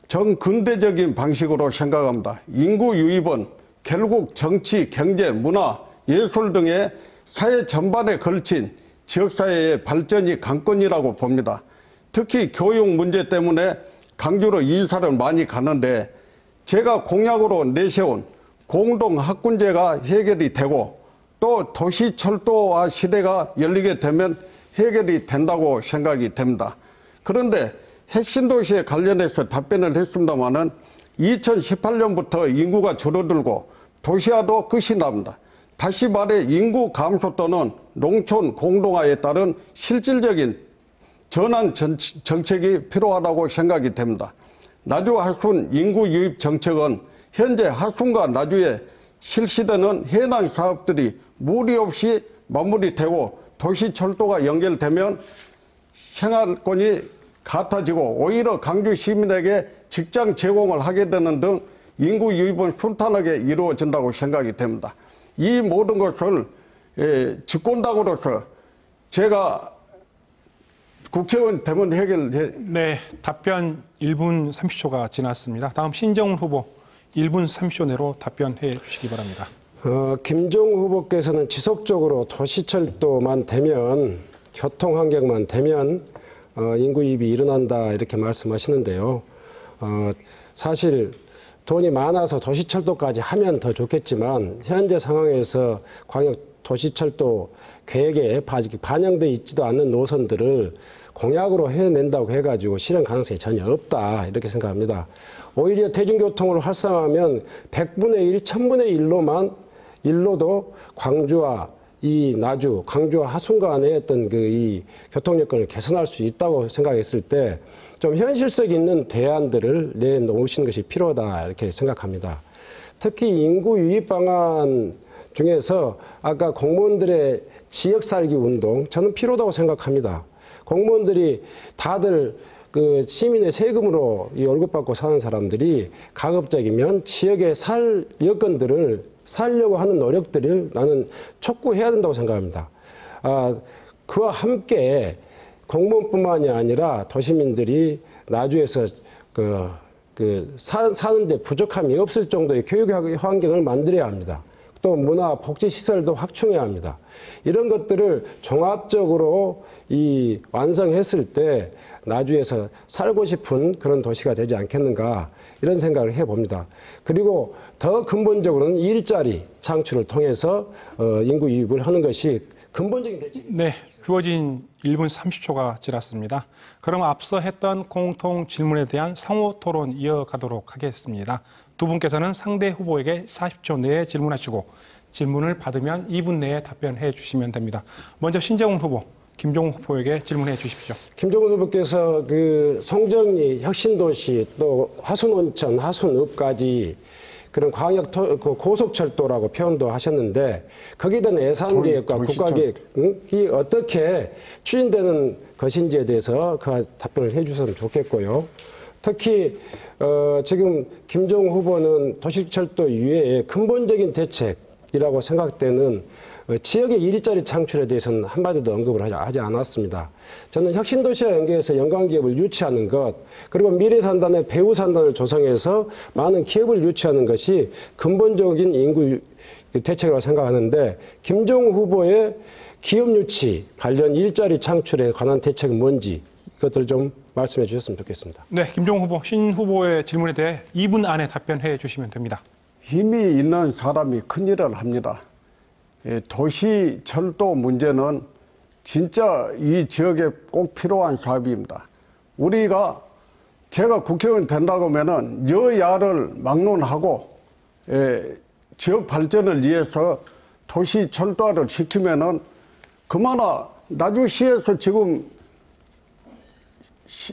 정근대적인 방식으로 생각합니다. 인구 유입은 결국 정치, 경제, 문화, 예술 등의 사회 전반에 걸친 지역사회의 발전이 관건이라고 봅니다. 특히 교육 문제 때문에 강주로 이사를 많이 가는데 제가 공약으로 내세운 공동학군제가 해결이 되고 또 도시철도화 시대가 열리게 되면 해결이 된다고 생각이 됩니다. 그런데 핵심도시에 관련해서 답변을 했습니다마는 2018년부터 인구가 줄어들고 도시화도 끝이 납니다. 다시 말해 인구 감소 또는 농촌 공동화에 따른 실질적인 전환 정책이 필요하다고 생각이 됩니다. 나주 하순 인구 유입 정책은 현재 하순과 나주에 실시되는 해당 사업들이 무리 없이 마무리되고 도시철도가 연결되면 생활권이 같아지고 오히려 강주 시민에게 직장 제공을 하게 되는 등 인구 유입은 순탄하게 이루어진다고 생각이 됩니다. 이 모든 것을 집권당으로서 제가 국회의원 되면 해결해. 네, 답변 1분 30초가 지났습니다. 다음 신정훈 후보 1분 30초 내로 답변해 주시기 바랍니다. 김종우 후보께서는 지속적으로 도시철도만 되면 교통환경만 되면 인구 유입이 일어난다 이렇게 말씀하시는데요. 사실 돈이 많아서 도시철도까지 하면 더 좋겠지만 현재 상황에서 광역 도시철도 계획에 반영되어 있지도 않는 노선들을 공약으로 해낸다고 해가지고 실현 가능성이 전혀 없다 이렇게 생각합니다. 오히려 대중교통을 활성화하면 100분의 1, 1000분의 1로도 광주와 이 나주, 광주와 하순 간의 어떤 이 교통 여건을 개선할 수 있다고 생각했을 때 좀 현실성 있는 대안들을 내놓으시는 것이 필요하다 이렇게 생각합니다. 특히 인구 유입 방안 중에서 아까 공무원들의 지역 살기 운동 저는 필요하다고 생각합니다. 공무원들이 다들 그 시민의 세금으로 이 월급 받고 사는 사람들이 가급적이면 지역의 살 여건들을 살려고 하는 노력들을 나는 촉구해야 된다고 생각합니다. 그와 함께 공무원뿐만이 아니라 도시민들이 나주에서 사는데 부족함이 없을 정도의 교육 환경을 만들어야 합니다. 또 문화 복지 시설도 확충해야 합니다. 이런 것들을 종합적으로 완성했을 때 나주에서 살고 싶은 그런 도시가 되지 않겠는가 이런 생각을 해봅니다. 그리고 더 근본적으로는 일자리 창출을 통해서 인구 유입을 하는 것이 근본적인 대책입니다. 네, 주어진 1분 30초가 지났습니다. 그럼 앞서 했던 공통 질문에 대한 상호 토론 이어가도록 하겠습니다. 두 분께서는 상대 후보에게 40초 내에 질문하시고 질문을 받으면 2분 내에 답변해 주시면 됩니다. 먼저 신정훈 후보, 김종우 후보에게 질문해 주십시오. 김종훈 후보께서 그 송정리 혁신도시 또 화순온천, 화순읍까지 그런 광역 고속철도라고 표현도 하셨는데 거기에 대한 예산 계획과 국가 계획이 어떻게 추진되는 것인지에 대해서 그 답변을 해 주셨으면 좋겠고요. 특히 지금 김종우 후보는 도시철도 이외에 근본적인 대책이라고 생각되는 지역의 일자리 창출에 대해서는 한마디도 언급을 하지 않았습니다. 저는 혁신도시와 연계해서 연관기업을 유치하는 것, 그리고 미래산단의 배후산단을 조성해서 많은 기업을 유치하는 것이 근본적인 인구 대책이라고 생각하는데, 김종우 후보의 기업 유치 관련 일자리 창출에 관한 대책은 뭔지 이것들 좀 말씀해 주셨으면 좋겠습니다. 네, 김종우 후보, 신 후보의 질문에 대해 2분 안에 답변해 주시면 됩니다. 힘이 있는 사람이 큰일을 합니다. 도시 철도 문제는 진짜 이 지역에 꼭 필요한 사업입니다. 제가 국회의원 된다고 하면은 여야를 막론하고 지역 발전을 위해서 도시 철도화를 시키면은 그마나 나주시에서 지금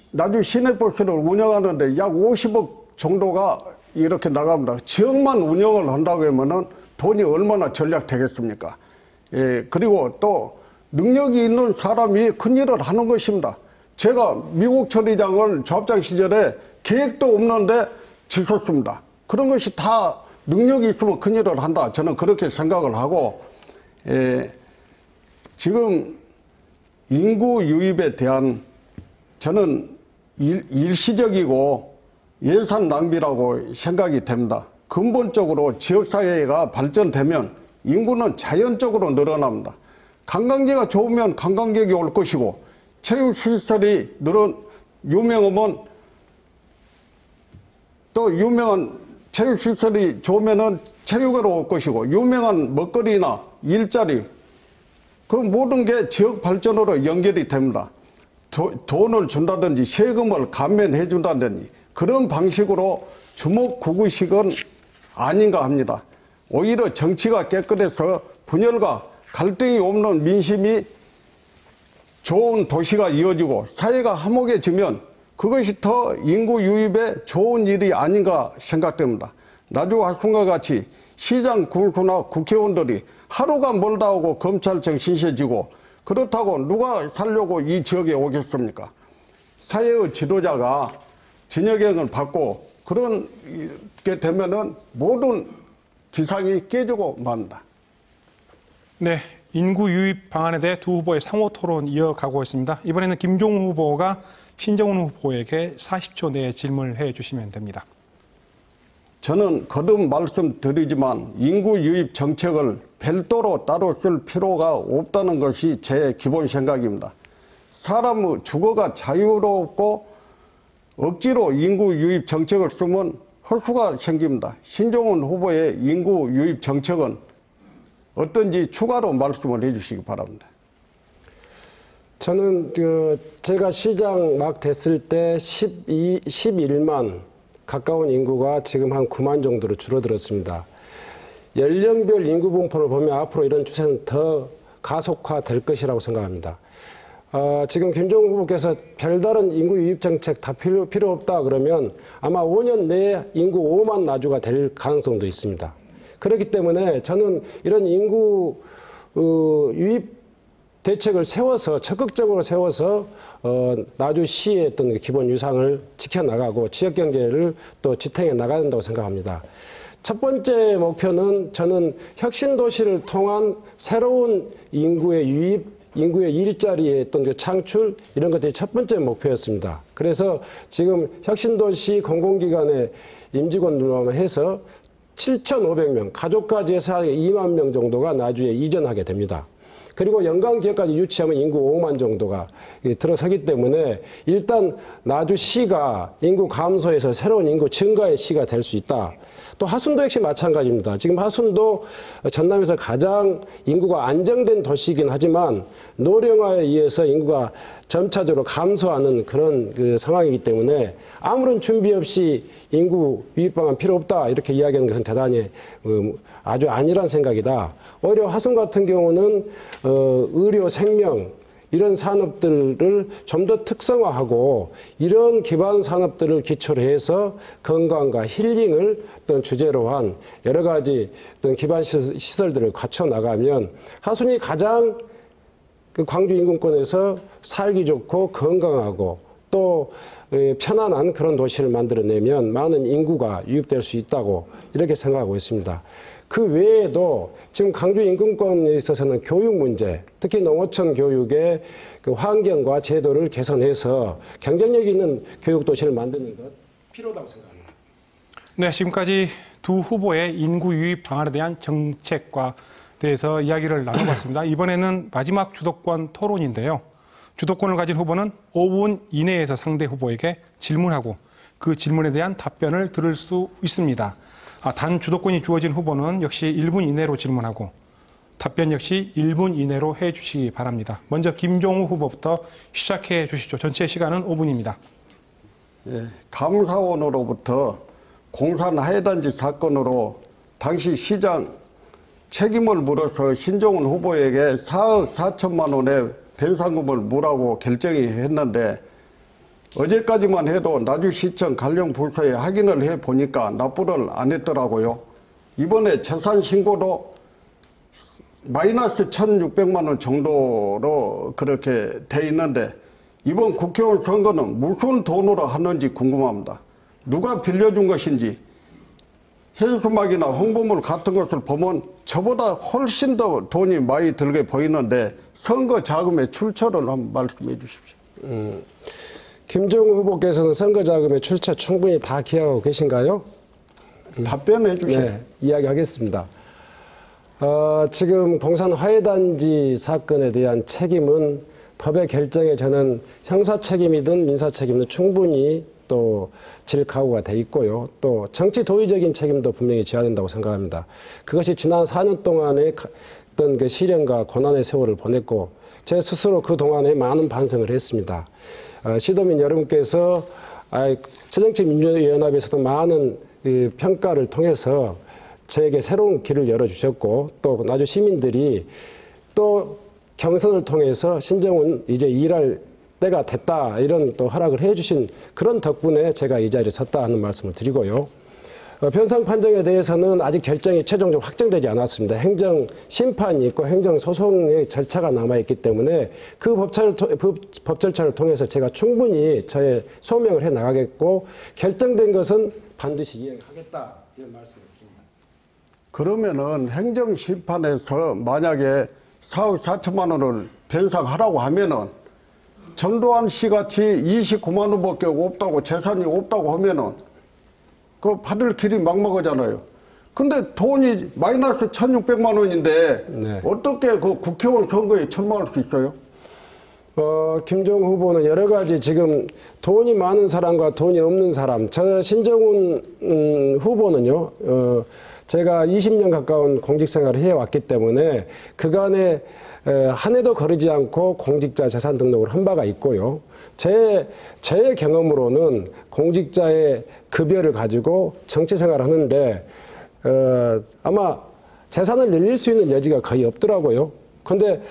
나주 시내버스를 운영하는데 약 50억 정도가 이렇게 나갑니다. 지역만 운영을 한다고 하면은 돈이 얼마나 전략되겠습니까? 그리고 또 능력이 있는 사람이 큰일을 하는 것입니다. 제가 미국 처리장을 조합장 시절에 계획도 없는데 지었습니다. 그런 것이 다 능력이 있으면 큰일을 한다. 저는 그렇게 생각을 하고, 지금 인구 유입에 대한 저는 일시적이고 예산 낭비라고 생각이 됩니다. 근본적으로 지역사회가 발전되면 인구는 자연적으로 늘어납니다. 관광지가 좋으면 관광객이 올 것이고, 체육시설이 유명하면 또 유명한 체육시설이 좋으면은 체육으로 올 것이고, 유명한 먹거리나 일자리, 그 모든 게 지역 발전으로 연결이 됩니다. 돈을 준다든지 세금을 감면해 준다든지 그런 방식으로 주먹구구식은 아닌가 합니다. 오히려 정치가 깨끗해서 분열과 갈등이 없는 민심이 좋은 도시가 이어지고 사회가 화목해지면 그것이 더 인구 유입에 좋은 일이 아닌가 생각됩니다. 나주 화순과 같이 시장 군수나 국회의원들이 하루가 멀다 하고 검찰청 신세지고, 그렇다고 누가 살려고 이 지역에 오겠습니까? 사회의 지도자가 진여경을 받고 그렇게 되면은 모든 기상이 깨지고 맙니다. 네, 인구 유입 방안에 대해 두 후보의 상호 토론 이어가고 있습니다. 이번에는 김종우 후보가 신정훈 후보에게 40초 내에 질문을 해 주시면 됩니다. 저는 거듭 말씀드리지만 인구 유입 정책을 별도로 따로 쓸 필요가 없다는 것이 제 기본 생각입니다. 사람의 주거가 자유롭고 억지로 인구 유입 정책을 쓰면 허수가 생깁니다. 신정훈 후보의 인구 유입 정책은 어떤지 추가로 말씀을 해 주시기 바랍니다. 저는 제가 시장 막 됐을 때 11만 가까운 인구가 지금 한 9만 정도로 줄어들었습니다. 연령별 인구 분포를 보면 앞으로 이런 추세는 더 가속화될 것이라고 생각합니다. 지금 김종우 후보께서 별다른 인구 유입 정책 다 필요 없다 그러면 아마 5년 내에 인구 5만 나주가 될 가능성도 있습니다. 그렇기 때문에 저는 이런 인구 유입 대책을 세워서 적극적으로 세워서 나주시의 어떤 기본 유상을 지켜나가고 지역 경제를 또 지탱해 나가야 된다고 생각합니다. 첫 번째 목표는 저는 혁신도시를 통한 새로운 인구의 유입, 인구의 일자리의 어떤 그 창출, 이런 것들이 첫 번째 목표였습니다. 그래서 지금 혁신도시 공공기관의 임직원들만 해서 7,500명, 가족까지 해서 2만 명 정도가 나주에 이전하게 됩니다. 그리고 연간기업까지 유치하면 인구 5만 정도가 들어서기 때문에 일단 나주시가 인구 감소에서 새로운 인구 증가의 시가 될 수 있다. 또 하순도 역시 마찬가지입니다. 지금 하순도 전남에서 가장 인구가 안정된 도시이긴 하지만 노령화에 의해서 인구가 점차적으로 감소하는 그런 상황이기 때문에 아무런 준비 없이 인구 유입 방안 필요 없다 이렇게 이야기하는 것은 대단히 아주 아니란 생각이다. 오히려 하순 같은 경우는 의료, 생명 이런 산업들을 좀 더 특성화하고 이런 기반 산업들을 기초로 해서 건강과 힐링을 어떤 주제로 한 여러 가지 어떤 기반 시설들을 갖춰 나가면 하순이 가장 그 광주 인근권에서 살기 좋고 건강하고 또 편안한 그런 도시를 만들어내면 많은 인구가 유입될 수 있다고 이렇게 생각하고 있습니다. 그 외에도 지금 강주 인근권에 있어서는 교육 문제, 특히 농어촌 교육의 그 환경과 제도를 개선해서 경쟁력 있는 교육 도시를 만드는 것 필요하다고 생각합니다. 네, 지금까지 두 후보의 인구 유입 방안에 대한 정책과 대해서 이야기를 나눠봤습니다. 이번에는 마지막 주도권 토론인데요. 주도권을 가진 후보는 5분 이내에서 상대 후보에게 질문하고 그 질문에 대한 답변을 들을 수 있습니다. 단 주도권이 주어진 후보는 역시 1분 이내로 질문하고 답변 역시 1분 이내로 해주시기 바랍니다. 먼저 김종우 후보부터 시작해 주시죠. 전체 시간은 5분입니다. 예, 감사원으로부터 공산 하회단지 사건으로 당시 시장 책임을 물어서 신종훈 후보에게 4억 4천만 원의 변상금을 물라고 결정이 했는데 어제까지만 해도 나주시청 관련 부서에 확인을 해보니까 납부를 안 했더라고요. 이번에 재산 신고도 마이너스 1,600만 원 정도로 그렇게 돼 있는데 이번 국회의원 선거는 무슨 돈으로 하는지 궁금합니다. 누가 빌려준 것인지 현수막이나 홍보물 같은 것을 보면 저보다 훨씬 더 돈이 많이 들게 보이는데 선거 자금의 출처를 한번 말씀해 주십시오. 김종우 후보께서는 선거 자금의 출처 충분히 다 기억하고 계신가요? 답변해 주세요. 네, 이야기하겠습니다. 지금 공산 화해단지 사건에 대한 책임은 법의 결정에 저는 형사 책임이든 민사 책임은 충분히 또 질 각오가 돼 있고요. 또 정치 도의적인 책임도 분명히 져야 된다고 생각합니다. 그것이 지난 4년 동안의 어떤 그 시련과 고난의 세월을 보냈고 제 스스로 그 동안에 많은 반성을 했습니다. 시도민 여러분께서 새정치민주연합에서도 많은 평가를 통해서 저에게 새로운 길을 열어주셨고 또 나주 시민들이 또 경선을 통해서 신정훈 이제 일할 때가 됐다 이런 또 허락을 해주신 그런 덕분에 제가 이 자리에 섰다 하는 말씀을 드리고요. 변상 판정에 대해서는 아직 결정이 최종적으로 확정되지 않았습니다. 행정 심판이 있고 행정 소송의 절차가 남아있기 때문에 그 법 절차를 통해서 제가 충분히 저의 소명을 해 나가겠고 결정된 것은 반드시 이행하겠다 이런 말씀을 드립니다. 그러면은 행정심판에서 만약에 4억 4천만 원을 변상하라고 하면은 전두환 씨 같이 29만 원밖에 없다고 재산이 없다고 하면은 그 받을 길이 막막하잖아요. 근데 돈이 마이너스 1,600만 원인데 네. 어떻게 그 국회의원 선거에 출마할 수 있어요? 김종우 후보는 여러 가지 지금 돈이 많은 사람과 돈이 없는 사람, 저 신정훈 후보는요, 제가 20년 가까운 공직 생활을 해왔기 때문에 그간에 한 해도 거르지 않고 공직자 재산 등록을 한 바가 있고요. 제 경험으로는 공직자의 급여를 가지고 정치 생활을 하는데 아마 재산을 늘릴 수 있는 여지가 거의 없더라고요. 근데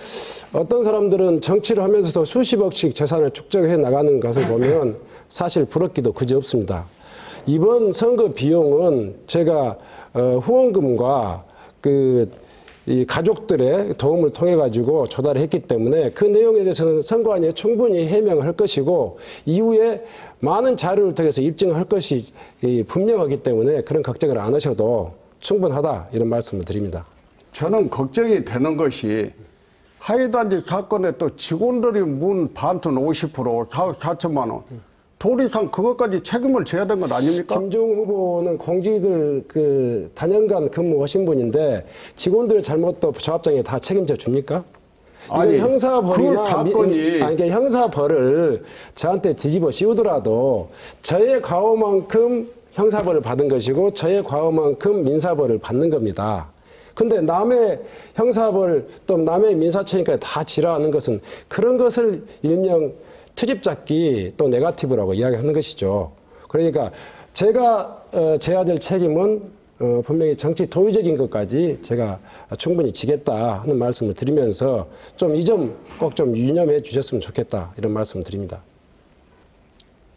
어떤 사람들은 정치를 하면서도 수십억씩 재산을 축적해 나가는 것을 보면 사실 부럽기도 그지없습니다. 이번 선거 비용은 제가 후원금과 이 가족들의 도움을 통해 가지고 조달을 했기 때문에 그 내용에 대해서는 선관위에 충분히 해명을 할 것이고 이후에 많은 자료를 통해서 입증을 할 것이 분명하기 때문에 그런 걱정을 안 하셔도 충분하다 이런 말씀을 드립니다. 저는 걱정이 되는 것이 하회단지 사건에 또 직원들이 문 반푼 50% 4억 4천만 원 도리상 그것까지 책임을 져야 되는 건 아닙니까? 김종우 후보는 공직을 다년간 근무하신 분인데 직원들의 잘못도 조합장에 다 책임져 줍니까? 아니, 형사벌이나 그 사건이 그러니까 형사벌을 저한테 뒤집어 씌우더라도 저의 과오만큼 형사벌을 받은 것이고 저의 과오만큼 민사벌을 받는 겁니다. 근데 남의 형사벌 또 남의 민사처니까 다 지랄하는 것은 그런 것을 일명 트집 잡기 또 네거티브라고 이야기하는 것이죠. 그러니까 제가 져야 될 책임은 분명히 정치 도의적인 것까지 제가 충분히 지겠다 하는 말씀을 드리면서 좀 이 점 꼭 좀 유념해 주셨으면 좋겠다 이런 말씀을 드립니다.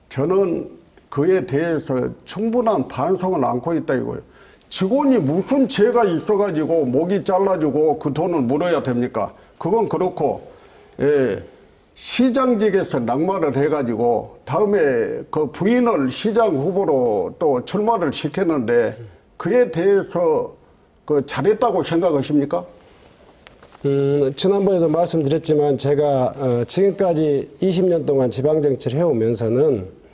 저는 그에 대해서 충분한 반성을 안고 있다 이거예요. 직원이 무슨 죄가 있어가지고 목이 잘라주고 그 돈을 물어야 됩니까? 그건 그렇고 시장직에서 낙마를 해가지고 다음에 그 부인을 시장 후보로 또 출마를 시켰는데 그에 대해서 잘했다고 생각하십니까? 지난번에도 말씀드렸지만 제가 지금까지 20년 동안 지방정치를 해오면서는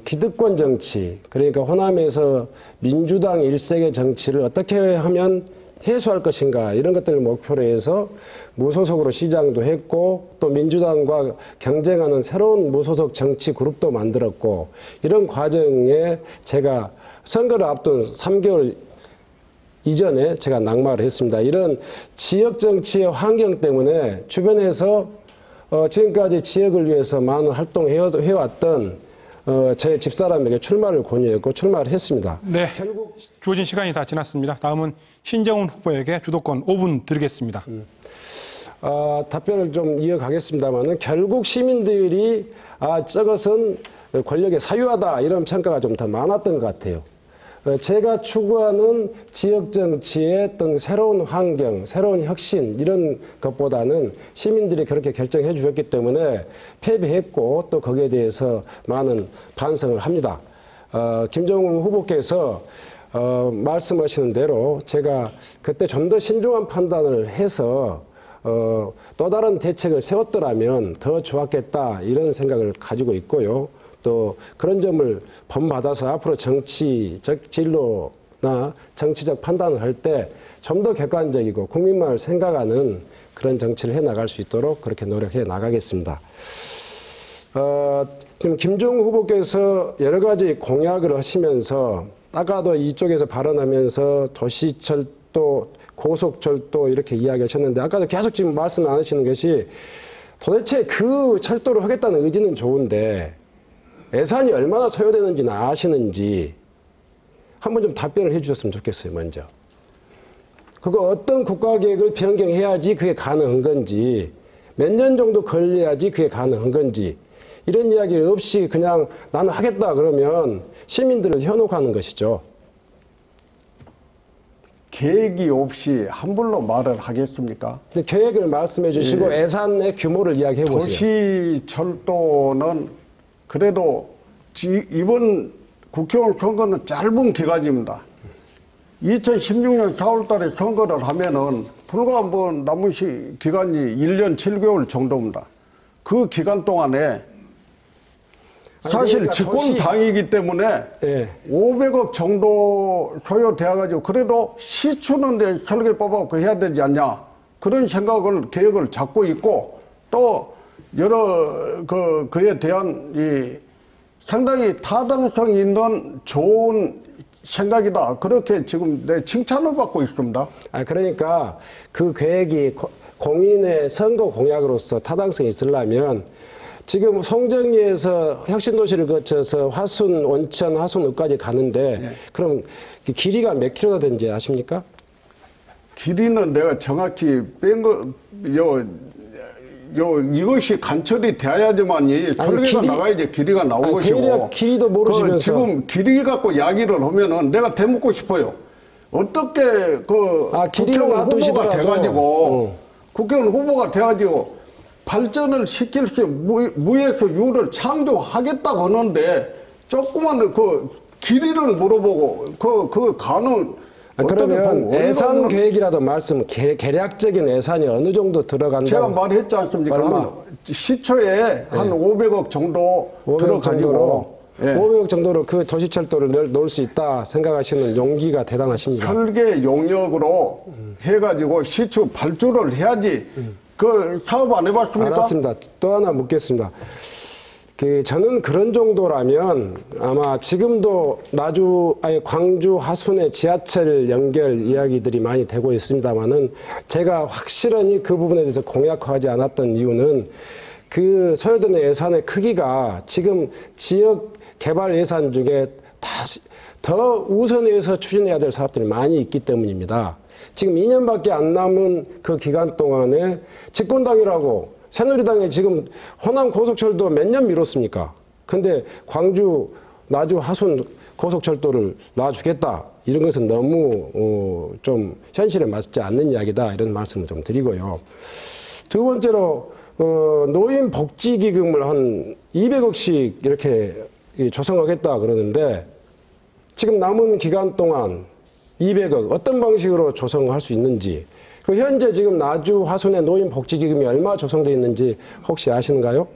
기득권 정치, 그러니까 호남에서 민주당 일색의 정치를 어떻게 하면 해소할 것인가 이런 것들을 목표로 해서 무소속으로 시장도 했고 또 민주당과 경쟁하는 새로운 무소속 정치 그룹도 만들었고 이런 과정에 제가 선거를 앞둔 3개월 이전에 제가 낙마를 했습니다. 이런 지역 정치의 환경 때문에 주변에서 지금까지 지역을 위해서 많은 활동해왔던 제 집사람에게 출마를 권유했고 출마를 했습니다. 네, 결국 주어진 시간이 다 지났습니다. 다음은 신정훈 후보에게 주도권 5분 드리겠습니다. 답변을 좀 이어가겠습니다만은 결국 시민들이 저것은 권력의 사유하다 이런 평가가 좀 더 많았던 것 같아요. 제가 추구하는 지역 정치의 어떤 새로운 환경, 새로운 혁신 이런 것보다는 시민들이 그렇게 결정해 주셨기 때문에 패배했고 또 거기에 대해서 많은 반성을 합니다. 김정은 후보께서 말씀하시는 대로 제가 그때 좀 더 신중한 판단을 해서 또 다른 대책을 세웠더라면 더 좋았겠다 이런 생각을 가지고 있고요. 또 그런 점을 본받아서 앞으로 정치적 진로나 정치적 판단을 할 때 좀 더 객관적이고 국민만을 생각하는 그런 정치를 해 나갈 수 있도록 그렇게 노력해 나가겠습니다. 지금 김정은 후보께서 여러 가지 공약을 하시면서 아까도 이쪽에서 발언하면서 도시철도, 고속철도 이렇게 이야기하셨는데 아까도 계속 지금 말씀 안 하시는 것이 도대체 그 철도를 하겠다는 의지는 좋은데 예산이 얼마나 소요되는지는 아시는지 한번 좀 답변을 해 주셨으면 좋겠어요, 먼저. 그거 어떤 국가계획을 변경해야지 그게 가능한 건지, 몇 년 정도 걸려야지 그게 가능한 건지, 이런 이야기 없이 그냥 나는 하겠다 그러면 시민들을 현혹하는 것이죠. 계획이 없이 함부로 말을 하겠습니까? 계획을 말씀해 주시고 예산의 규모를 이야기해 보세요. 도시철도는 그래도 이번 국회의원 선거는 짧은 기간입니다. 2016년 4월 달에 선거를 하면은 불과 남은 기간이 1년 7개월 정도입니다. 그 기간 동안에 사실 그러니까 집권당이기 때문에 500억 정도 소요되어가지고 그래도 시추는 설계법하고 해야 되지 않냐 그런 계획을 잡고 있고 또 여러 그에 대한 상당히 타당성 있는 좋은 생각이다. 그렇게 지금 칭찬을 받고 있습니다. 그러니까 그 계획이 공인의 선거 공약으로서 타당성이 있으려면 지금 송정리에서 혁신도시를 거쳐서 화순, 온천, 화순읍까지 가는데 그럼 길이가 몇 킬로가 되는지 아십니까? 길이는 내가 정확히 이것이 간철이 돼야지만 설계가 나가야지 길이가 나온 것이고. 길이도 모르시면서. 지금 길이 갖고 이야기를 하면은 내가 대묻고 싶어요. 어떻게 국회의원 후보가 돼가지고, 국회의원 후보가 돼가지고 발전을 시킬 수 무에서 유를 창조하겠다고 하는데 조그만 길이를 물어보고 그 가능 그러면 예산 계획이라도 계략적인 예산이 어느 정도 들어간다? 제가 말했지 않습니까? 시초에 한 500억 정도 들어가지고 500억 정도로 그 도시철도를 놓을 수 있다 생각하시는 용기가 대단하십니다. 설계 용역으로 해가지고 시초 발주를 해야지 그 사업 안 해봤습니까? 알았습니다. 또 하나 묻겠습니다. 저는 그런 정도라면 아마 지금도 광주 화순의 지하철 연결 이야기들이 많이 되고 있습니다만은 제가 확실히 그 부분에 대해서 공약하지 않았던 이유는 그 소요되는 예산의 크기가 지금 지역 개발 예산 중에 더 우선해서 추진해야 될 사업들이 많이 있기 때문입니다. 지금 2년밖에 안 남은 그 기간 동안에 집권당이라고 새누리당이 지금 호남 고속철도 몇 년 미뤘습니까? 근데 광주, 나주, 화순 고속철도를 놔주겠다. 이런 것은 너무 좀 현실에 맞지 않는 이야기다. 이런 말씀을 좀 드리고요. 두 번째로 노인복지기금을 한 200억씩 이렇게 조성하겠다 그러는데 지금 남은 기간 동안 200억 어떤 방식으로 조성할 수 있는지, 그리고 현재 지금 나주 화순의 노인복지기금이 얼마 조성되어 있는지 혹시 아시는가요?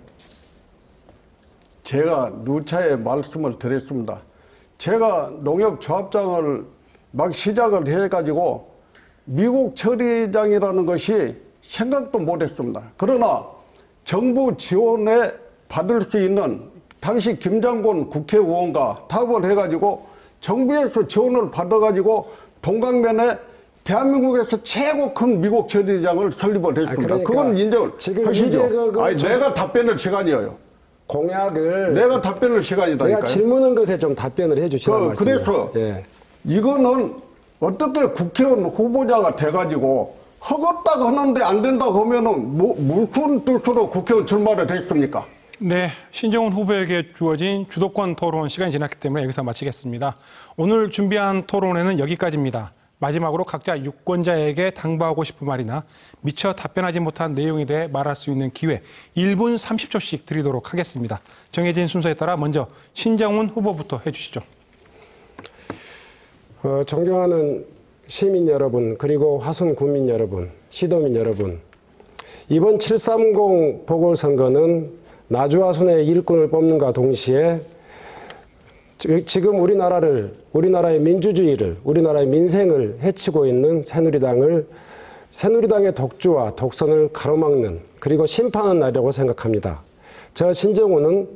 제가 누차에 말씀을 드렸습니다. 제가 농협조합장을 막 시작을 해가지고 미국 처리장이라는 것이 생각도 못했습니다. 그러나 정부 지원에 받을 수 있는 당시 김장곤 국회의원과 타협을 해가지고 정부에서 지원을 받아가지고 동강면에 대한민국에서 최고 큰 미국 처리장을 설립을 했습니다. 그러니까 그건 인정을 지금 하시죠. 아니, 내가 답변할 시간이에요. 공약을 내가 답변할 시간이다니까요. 내가 질문한 것에 좀 답변을 해주시라는 말씀이에요. 그래서 예. 이거는 어떻게 국회의원 후보자가 돼가지고 허겁다고 하는데 안 된다고 하면은 무슨 뜻으로 국회의원 출마를 했습니까? 네, 신정훈 후보에게 주어진 주도권 토론 시간이 지났기 때문에 여기서 마치겠습니다. 오늘 준비한 토론회는 여기까지입니다. 마지막으로 각자 유권자에게 당부하고 싶은 말이나 미처 답변하지 못한 내용에 대해 말할 수 있는 기회 1분 30초씩 드리도록 하겠습니다. 정해진 순서에 따라 먼저 신정훈 후보부터 해주시죠. 존경하는 시민 여러분, 그리고 화순 국민 여러분, 시도민 여러분, 이번 730 보궐선거는 나주 화순의 일꾼을 뽑는과 동시에 지금 우리나라의 민주주의를, 우리나라의 민생을 해치고 있는 새누리당의 독주와 독선을 가로막는, 그리고 심판하는 날이라고 생각합니다. 저 신정훈은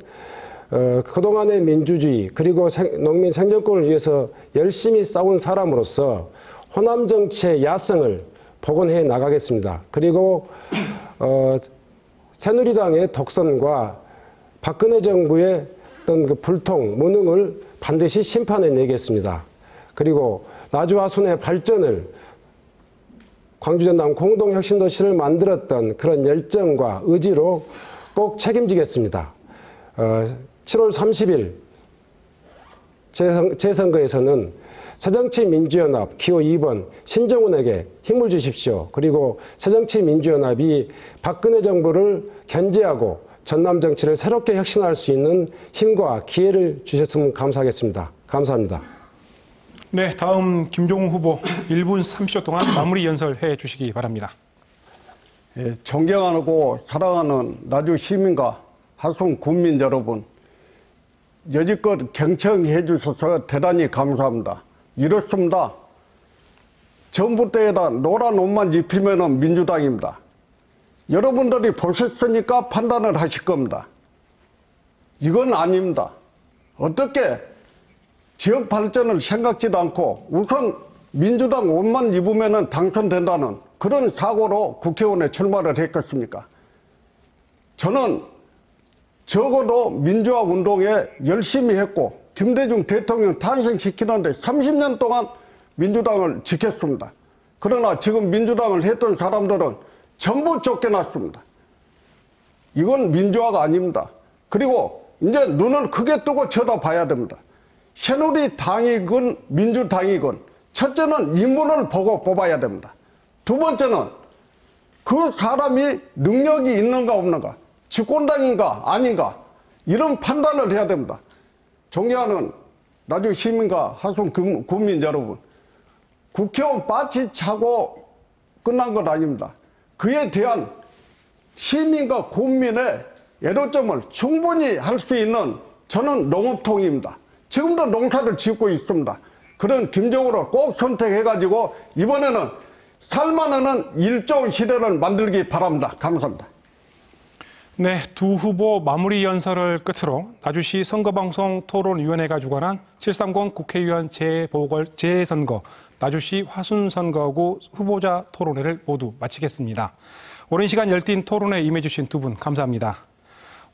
그동안의 민주주의 그리고 농민 생존권을 위해서 열심히 싸운 사람으로서 호남 정치의 야성을 복원해 나가겠습니다. 그리고 새누리당의 독선과 박근혜 정부의 어떤 그 불통, 무능을 반드시 심판해 내겠습니다. 그리고 나주 화순의 발전을 광주 전남 공동혁신도시를 만들었던 그런 열정과 의지로 꼭 책임지겠습니다. 7월 30일 재선거에서는 새정치민주연합 기호 2번 신정훈에게 힘을 주십시오. 그리고 새정치민주연합이 박근혜 정부를 견제하고 전남 정치를 새롭게 혁신할 수 있는 힘과 기회를 주셨으면 감사하겠습니다. 감사합니다. 네, 다음 김종우 후보 1분 30초 동안 마무리 연설해 주시기 바랍니다. 예, 존경하고 사랑하는 나주 시민과 화순 국민 여러분, 여지껏 경청해 주셔서 대단히 감사합니다. 이렇습니다. 전봇대에다 노란 옷만 입히면 민주당입니다. 여러분들이 보셨으니까 판단을 하실 겁니다. 이건 아닙니다. 어떻게 지역 발전을 생각지도 않고 우선 민주당 옷만 입으면 당선된다는 그런 사고로 국회의원에 출마를 했겠습니까? 저는 적어도 민주화 운동에 열심히 했고 김대중 대통령 탄생시키는데 30년 동안 민주당을 지켰습니다. 그러나 지금 민주당을 했던 사람들은 전부 쫓겨났습니다. 이건 민주화가 아닙니다. 그리고 이제 눈을 크게 뜨고 쳐다봐야 됩니다. 새누리당이건 민주당이건 첫째는 인물을 보고 뽑아야 됩니다. 두 번째는 그 사람이 능력이 있는가 없는가, 집권당인가 아닌가, 이런 판단을 해야 됩니다. 존경하는 나주 시민과 화순 국민 여러분, 국회의원 바치 차고 끝난 건 아닙니다. 그에 대한 시민과 국민의 애로점을 충분히 할 수 있는 저는 농업통입니다. 지금도 농사를 짓고 있습니다. 그런 김정우를 꼭 선택해가지고 이번에는 살만하는 일좋은 시대를 만들기 바랍니다. 감사합니다. 네, 두 후보 마무리 연설을 끝으로 나주시 선거방송 토론위원회가 주관한 730 국회의원 재선거 나주시 화순선거구 후보자 토론회를 모두 마치겠습니다. 오랜 시간 열띤 토론에 임해주신 두 분 감사합니다.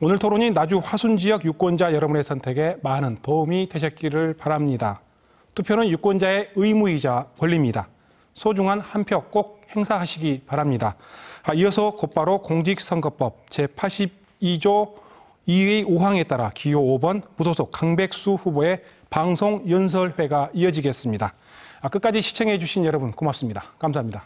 오늘 토론이 나주 화순 지역 유권자 여러분의 선택에 많은 도움이 되셨기를 바랍니다. 투표는 유권자의 의무이자 권리입니다. 소중한 한 표 꼭 행사하시기 바랍니다. 이어서 곧바로 공직선거법 제82조 2의 5항에 따라 기호 5번 무소속 강백수 후보의 방송 연설회가 이어지겠습니다. 끝까지 시청해 주신 여러분 고맙습니다. 감사합니다.